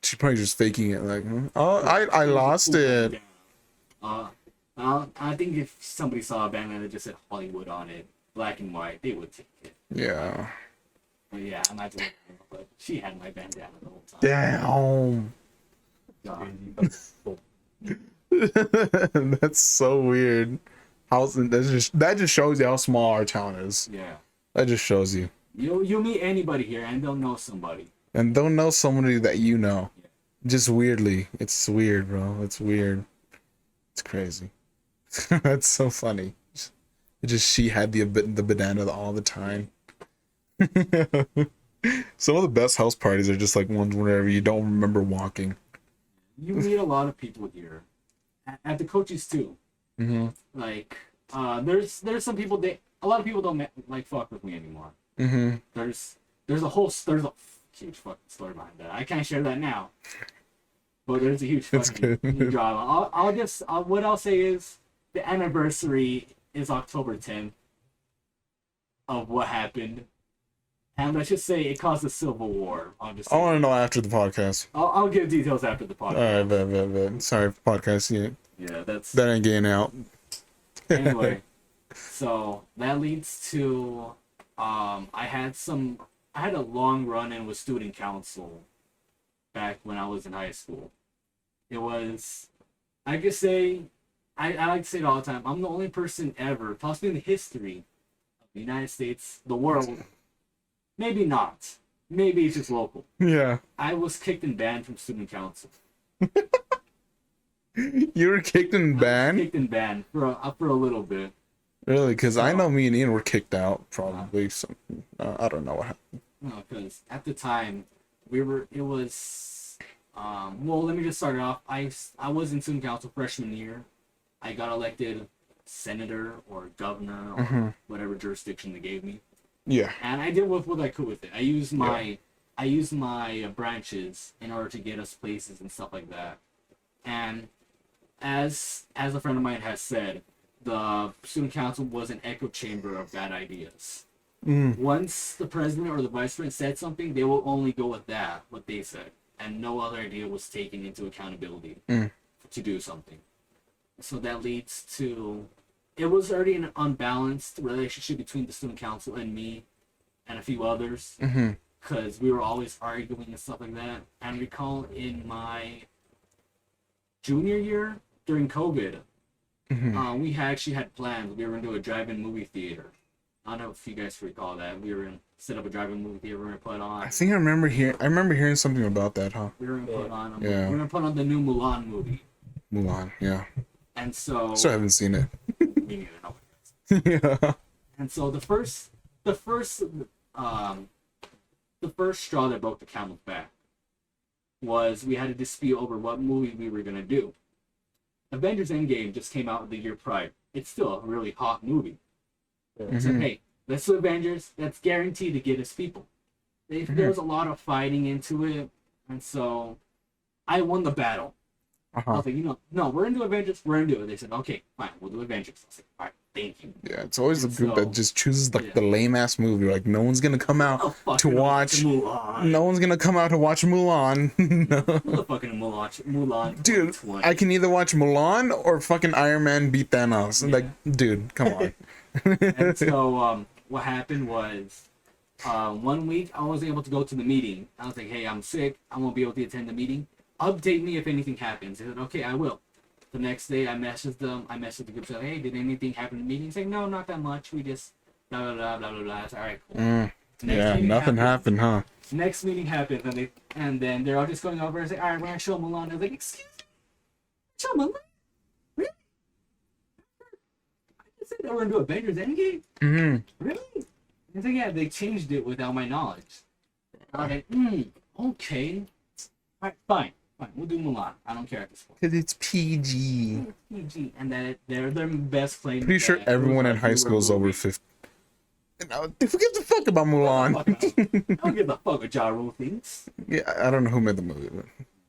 B: She's probably just faking it, like, oh, I lost it.
A: I think if somebody saw a bandana that just said Hollywood on it, black and white, they would take it.
B: Yeah.
A: But yeah, I'm not doing it, but she had my bandana the whole time.
B: Damn. That's so weird. That just shows you how small our town is.
A: Yeah.
B: That just shows you.
A: You'll meet anybody here and they'll know somebody.
B: And don't know somebody that you know.
A: Yeah.
B: Just weirdly. It's weird, bro. It's weird. It's crazy. That's so funny. She had the bandana all the time. Some of the best house parties are just like ones whenever you don't remember walking.
A: You meet a lot of people here. At the coaches too.
B: Mm-hmm.
A: Like, there's some people a lot of people don't like fuck with me anymore.
B: Mm-hmm.
A: There's a huge fucking story behind that. I can't share that now. But there's a huge fucking drama. What I'll say is the anniversary is October 10th of what happened. And let's just say it caused a civil war.
B: I want to know after the podcast.
A: I'll give details after the podcast.
B: Alright, sorry, podcast.
A: Yeah,
B: that ain't getting out.
A: Anyway, so that leads to I had a long run-in with student council back when I was in high school. It was, I like to say it all the time, I'm the only person ever, possibly in the history of the United States, the world, maybe not, maybe it's just local.
B: Yeah.
A: I was kicked and banned from student council.
B: You were kicked and banned?
A: Kicked and banned for a little bit.
B: Really? Because I know me and Ian were kicked out, probably. I don't know what happened.
A: No, because at the time, well, let me just start it off. I was in student council freshman year. I got elected senator or governor or whatever jurisdiction they gave me.
B: Yeah.
A: And I did what I could with it. I used my branches in order to get us places and stuff like that. And as a friend of mine has said, the student council was an echo chamber of bad ideas. Once the president or the vice president said something, they will only go with what they said, and no other idea was taken into accountability to do something. So that leads to, it was already an unbalanced relationship between the student council and me and a few others, because we were always arguing and stuff like that. And I recall in my junior year during COVID, we actually had plans. We were going to do a drive-in movie theater. I don't know if you guys recall that. We were going to set up a drive-in movie theater. We were going to put on.
B: I think I remember hearing something about that, huh?
A: We were going to put on. Yeah. We were going to put on the new Mulan movie.
B: Mulan, yeah.
A: And so.
B: Still haven't seen it.
A: Me neither. No.
B: Yeah.
A: And so the first straw that broke the camel's back was we had a dispute over what movie we were going to do. Avengers Endgame just came out the year prior. It's still a really hot movie. So, hey, let's do Avengers. That's guaranteed to get us people. There was a lot of fighting into it. And so I won the battle. I was like, no, we're going to do Avengers. We're going to do it. They said, okay, fine, we'll do Avengers. I was like, all right, thank you.
B: Yeah, it's always the group that just chooses the lame-ass movie. Like, no one's going to come out to watch Mulan. No one's going to come out to watch Mulan. No.
A: Motherfucking Mulan.
B: Dude, I can either watch Mulan or fucking Iron Man beat Thanos. Yeah. Like, dude, come on.
A: And so, what happened was, 1 week I wasn't able to go to the meeting. I was like, hey, I'm sick. I won't be able to attend the meeting. Update me if anything happens. They said, okay, I will. The next day, I messaged them. I messaged the group, said, hey, did anything happen in the meeting? He's like, no, not that much. We just blah, blah, blah, blah, blah, blah. I said, all right, cool.
B: Yeah, nothing happened, huh?
A: Next meeting happened, and then they're all just going over and say, all right, we're going to show Mulan. I was like, excuse me? Show Mulan? Really? I just said that we're going to do Avengers Endgame? Really? I said, yeah, they changed it without my knowledge. I was like, okay. All right, fine. We'll do Mulan. I don't care at this point.
B: Because it's PG.
A: PG. And that they're their best claim.
B: Pretty sure everyone in high school is over 50. Who gives a fuck about Mulan?
A: I don't give a fuck what Ja Rule thinks.
B: Yeah, I don't know who made the movie.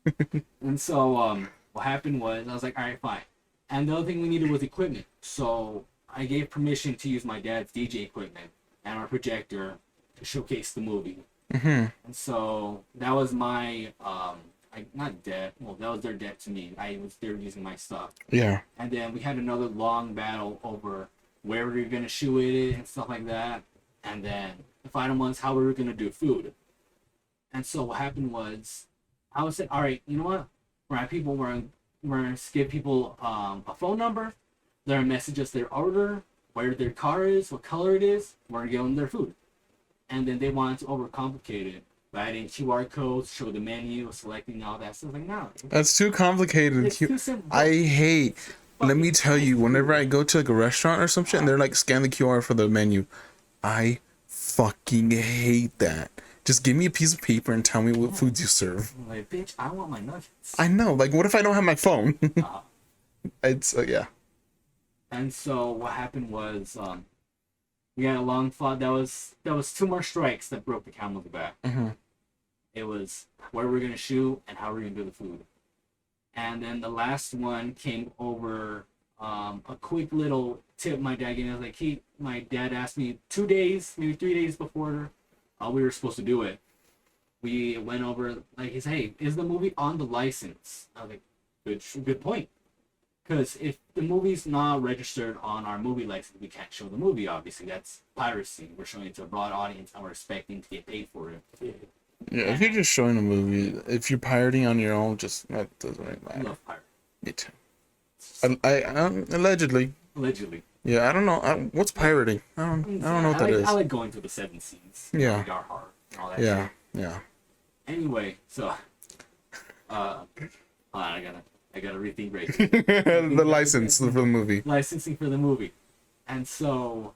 B: But...
A: And so, what happened was, I was like, alright, fine. And the other thing we needed was equipment. So, I gave permission to use my dad's DJ equipment and our projector to showcase the movie.
B: Mm-hmm.
A: And so that was my not debt. Well, that was their debt to me. They were using my stuff.
B: Yeah.
A: And then we had another long battle over where we were gonna shoot it and stuff like that. And then the final one was how we were gonna do food. And so what happened was, I was saying, all right, you know what? We're gonna give people a phone number. They're gonna message us their order, where their car is, what color it is. We're gonna give them their food. And then they wanted to overcomplicate it by adding QR codes, show the menu, selecting all that stuff. Like, no,
B: That's too complicated.
A: it's too simple.
B: I hate. Let me tell you, whenever I go to like a restaurant or some shit, and they're like scan the QR for the menu, I fucking hate that. Just give me a piece of paper and tell me what foods you serve.
A: I'm like, bitch, I want my nuggets.
B: I know. Like, what if I don't have my phone? It's yeah.
A: And so what happened was, we had a long fought. That was 2 more strikes that broke the camel's back.
B: Mm-hmm.
A: It was where we're gonna shoot and how we're gonna do the food. And then the last one came over a quick little tip my dad gave me. I was like, my dad asked me 2 days, maybe 3 days before we were supposed to do it. We went over, like, he said, hey, is the movie on the license? I was like, good point. Because if the movie's not registered on our movie license, we can't show the movie, obviously. That's piracy. We're showing it to a broad audience and we're expecting to get paid for it.
B: Yeah, if you're just showing a movie, if you're pirating on your own, just that doesn't really
A: I
B: matter.
A: love pirate.
B: Me too. I allegedly.
A: Allegedly.
B: Yeah, I don't know. What's pirating? I don't know what that is.
A: I like going through the 7 scenes.
B: Yeah.
A: GDR horror and all that
B: Yeah,
A: shit.
B: yeah.
A: Anyway, so hold on, I gotta rethink right.
B: The license for the movie.
A: Licensing for the movie. And so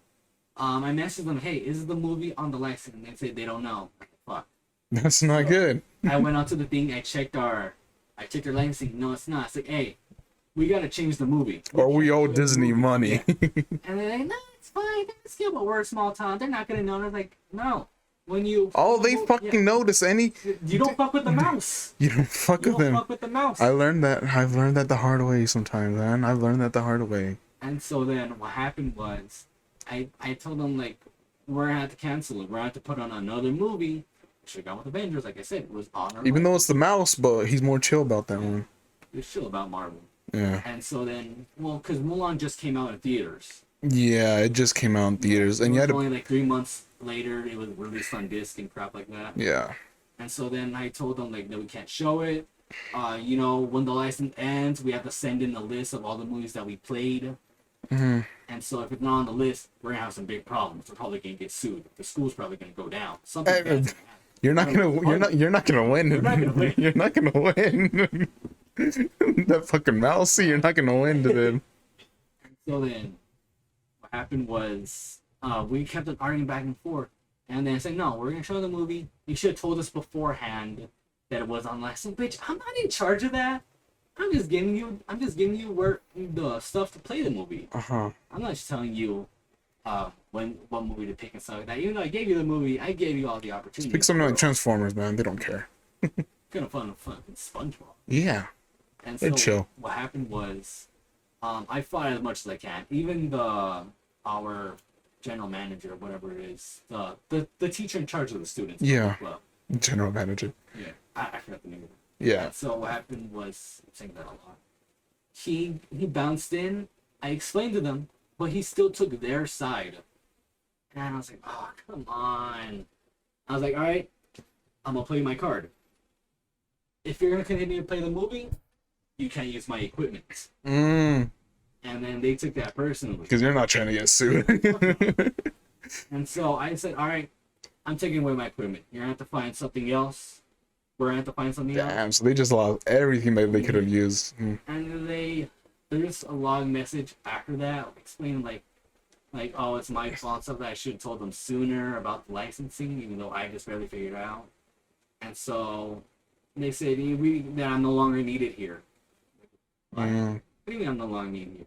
A: I messaged them, hey, is the movie on the license? And they said they don't know. Fuck.
B: That's not good.
A: I went onto the thing, I checked their licensing. No, it's not. It's like, hey, we gotta change the movie.
B: Or we owe Disney money.
A: And they're like, no, it's fine. It's good, but we're a small town. They're not gonna know. And I was like, no. When you
B: Oh, they fucking notice any.
A: You don't fuck with the mouse.
B: You don't fuck
A: You
B: with
A: don't
B: them.
A: fuck with the mouse.
B: I've learned that the hard way sometimes, man. I've learned that the hard way.
A: And so then what happened was, I told them, like, we're gonna have to cancel it. We're gonna have to put on another movie. Should have gone with Avengers, like I said. It was on our
B: Even though it's the mouse, but he's more chill about that one.
A: It's chill about Marvel.
B: Yeah.
A: And so then, well, because Mulan just came out in theaters.
B: Yeah, it just came out in theaters, and you had to.
A: Only like 3 months later, it was released on disc and crap like that.
B: Yeah.
A: And so then I told them, like, no, we can't show it. You know, when the license ends, we have to send in a list of all the movies that we played.
B: Mm-hmm.
A: And so if it's not on the list, we're gonna have some big problems. We're probably gonna get sued. The school's probably gonna go down. Something bad's gonna happen.
B: You're not gonna win. You're not gonna win.
A: We're not gonna win.
B: You're not gonna win. That fucking mouse. You're not gonna win to them.
A: So then, what happened was, we kept on arguing back and forth, and then I said, no, we're gonna show the movie. You should have told us beforehand that it was on license. Bitch, I'm not in charge of that. I'm just giving you where the stuff to play the movie.
B: Uh-huh.
A: I'm not just telling you what movie to pick and stuff like that. Even though I gave you the movie, I gave you all the opportunities.
B: Pick something like Transformers, man. They don't care.
A: Kind of fun with SpongeBob.
B: Yeah.
A: And
B: They're
A: so
B: chill.
A: what happened was, I fought as much as I can. Even our general manager, whatever it is, the teacher in charge of the students.
B: Yeah.
A: Club.
B: General manager.
A: Yeah. I forgot the name of it.
B: Yeah.
A: And so what happened was, I'm saying that a lot. He bounced in. I explained to them, but he still took their side. And I was like, oh, come on. I was like, all right, I'm gonna play my card. If you're gonna continue to play the movie, you can't use my equipment.
B: Mm.
A: And then they took that personally.
B: Because you're not trying to get sued.
A: And so I said, all right, I'm taking away my equipment. You're gonna have to find something else. We're gonna have to find something else.
B: Damn, so they just lost everything that they could have used. Mm.
A: And then there's a long message after that explaining like, oh, it's my fault, stuff that I should have told them sooner about the licensing, even though I just barely figured it out. And so they said that I'm no longer needed here.
B: Mm.
A: What do you mean I'm no longer needed here?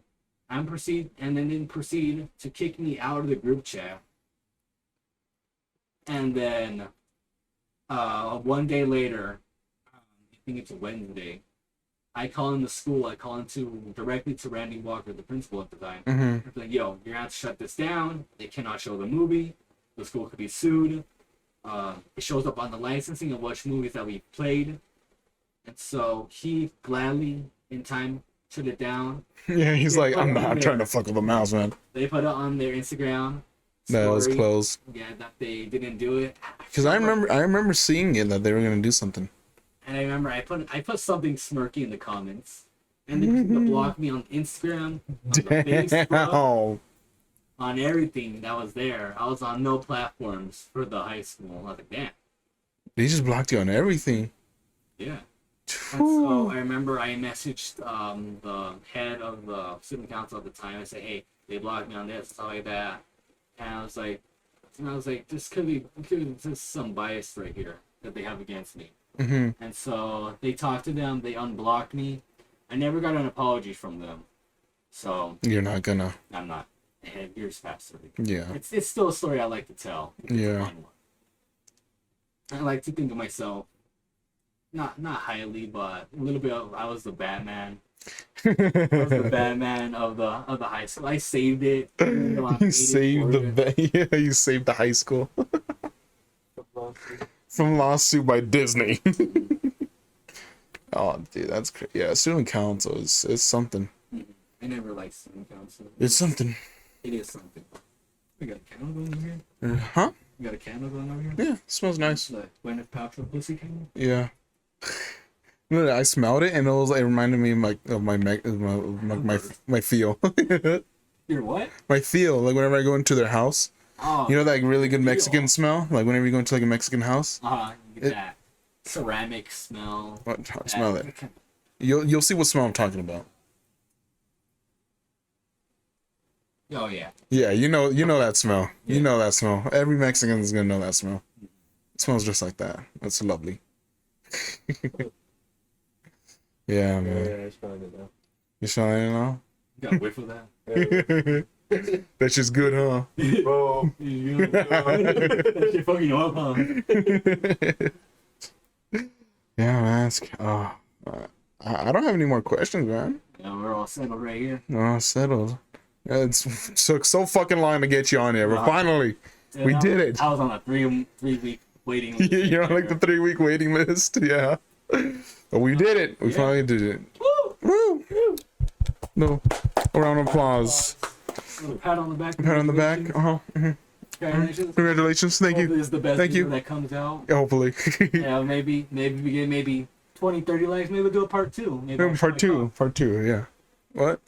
A: And then proceed to kick me out of the group chat. And then one day later, I think it's a Wednesday, I call in the school. I call directly to Randy Walker, the principal at the time.
B: Mm-hmm.
A: I'm like, yo, you're gonna have to shut this down. They cannot show the movie. The school could be sued. it shows up on the licensing of which movies that we played. And so he gladly, in time, shut it down.
B: Yeah, he's like, I'm not trying to fuck with the mouse, man.
A: They put it on their Instagram.
B: That was closed.
A: Yeah, that they didn't do it.
B: Because I remember seeing it that they were gonna do something.
A: And I remember I put something smirky in the comments, and they blocked me on Instagram, on Facebook, on everything that was there. I was on no platforms for the high school. I was like, damn.
B: They just blocked you on everything.
A: Yeah. And so I remember I messaged the head of the student council at the time. I said, hey, they blocked me on this, stuff like that. And I was like, this could be just some bias right here that they have against me.
B: Mm-hmm.
A: And so they talked to them. They unblocked me. I never got an apology from them. So
B: you're not gonna.
A: I'm not. Years passed already.
B: Yeah.
A: It's still a story I like to tell.
B: Yeah.
A: I like to think of myself, not highly, but a little bit. I was the Batman. I was the Batman of the high school. I saved it.
B: You saved you saved the high school from lawsuit by Disney. Oh, dude, that's crazy. Yeah, student council is something.
A: I never liked student council.
B: It's something.
A: It is something. We got a candle going over here.
B: Huh?
A: You got a candle going over here.
B: Yeah, it smells nice.
A: The Gwyneth Paltrow pussy candle.
B: Yeah. No, I smelled it and it reminded me of my feel.
A: Your what?
B: My feel, like whenever I go into their house.
A: Oh,
B: you know that really good Mexican smell? Like whenever you go into like a Mexican house.
A: You get that ceramic smell.
B: What? Smell it. You'll see what smell I'm talking about.
A: Oh yeah.
B: Yeah, you know that smell. Yeah. You know that smell. Every Mexican is gonna know that smell. It smells just like that. That's lovely. Yeah, man.
D: Yeah, it's fine now.
B: You smelling it now?
A: You got a whiff of that?
B: That's just good, huh?
D: Bro.
A: That shit fucking up, huh?
B: Yeah, man. I don't have any more questions, man.
A: Yeah, we're all settled right here.
B: Oh, settled. It took so fucking long to get you on here, but finally, we did it.
A: I was on a three-week waiting list.
B: You're on like the 3-week waiting list, yeah. But we did it. We finally did it. Woo! Woo! No, a round of applause.
A: Pat on the back.
B: Pat on the back. Mm-hmm.
A: Congratulations.
B: Congratulations. Thank you.
A: Hopefully it's the best
B: Thank you.
A: that comes out.
B: Yeah, hopefully.
A: Yeah, maybe we get 20, 30 likes. Maybe we'll do a part 2. Maybe
B: part two. Yeah. What?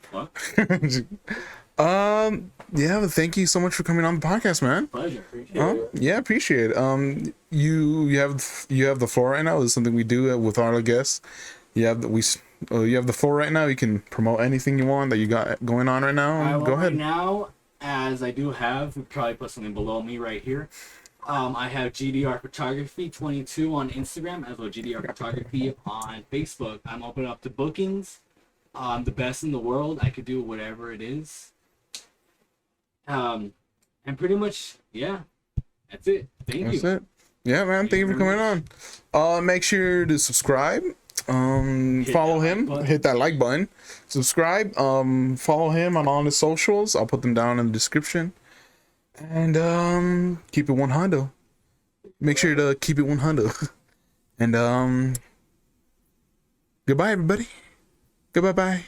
B: Yeah, but thank you so much for coming on the podcast, man.
A: Pleasure. Appreciate it.
B: Yeah, appreciate it. You have the floor right now. This is something we do with our guests. You have the floor right now. You can promote anything you want that you got going on right now. Go ahead.
A: Right now, as I do have, we probably put something below me right here. I have GDR Photography 22 on Instagram, as well as GDR Photography on Facebook. I'm open up to bookings. I'm the best in the world. I could do whatever it is. And pretty much, yeah, that's it. Thank you.
B: That's it. Yeah, man. Thank you for coming on. Make sure to subscribe. Follow him. Hit that like button. Subscribe. Follow him on all his socials. I'll put them down in the description. And keep it OneJando. Make sure to keep it OneJando. And goodbye, everybody. Goodbye, bye.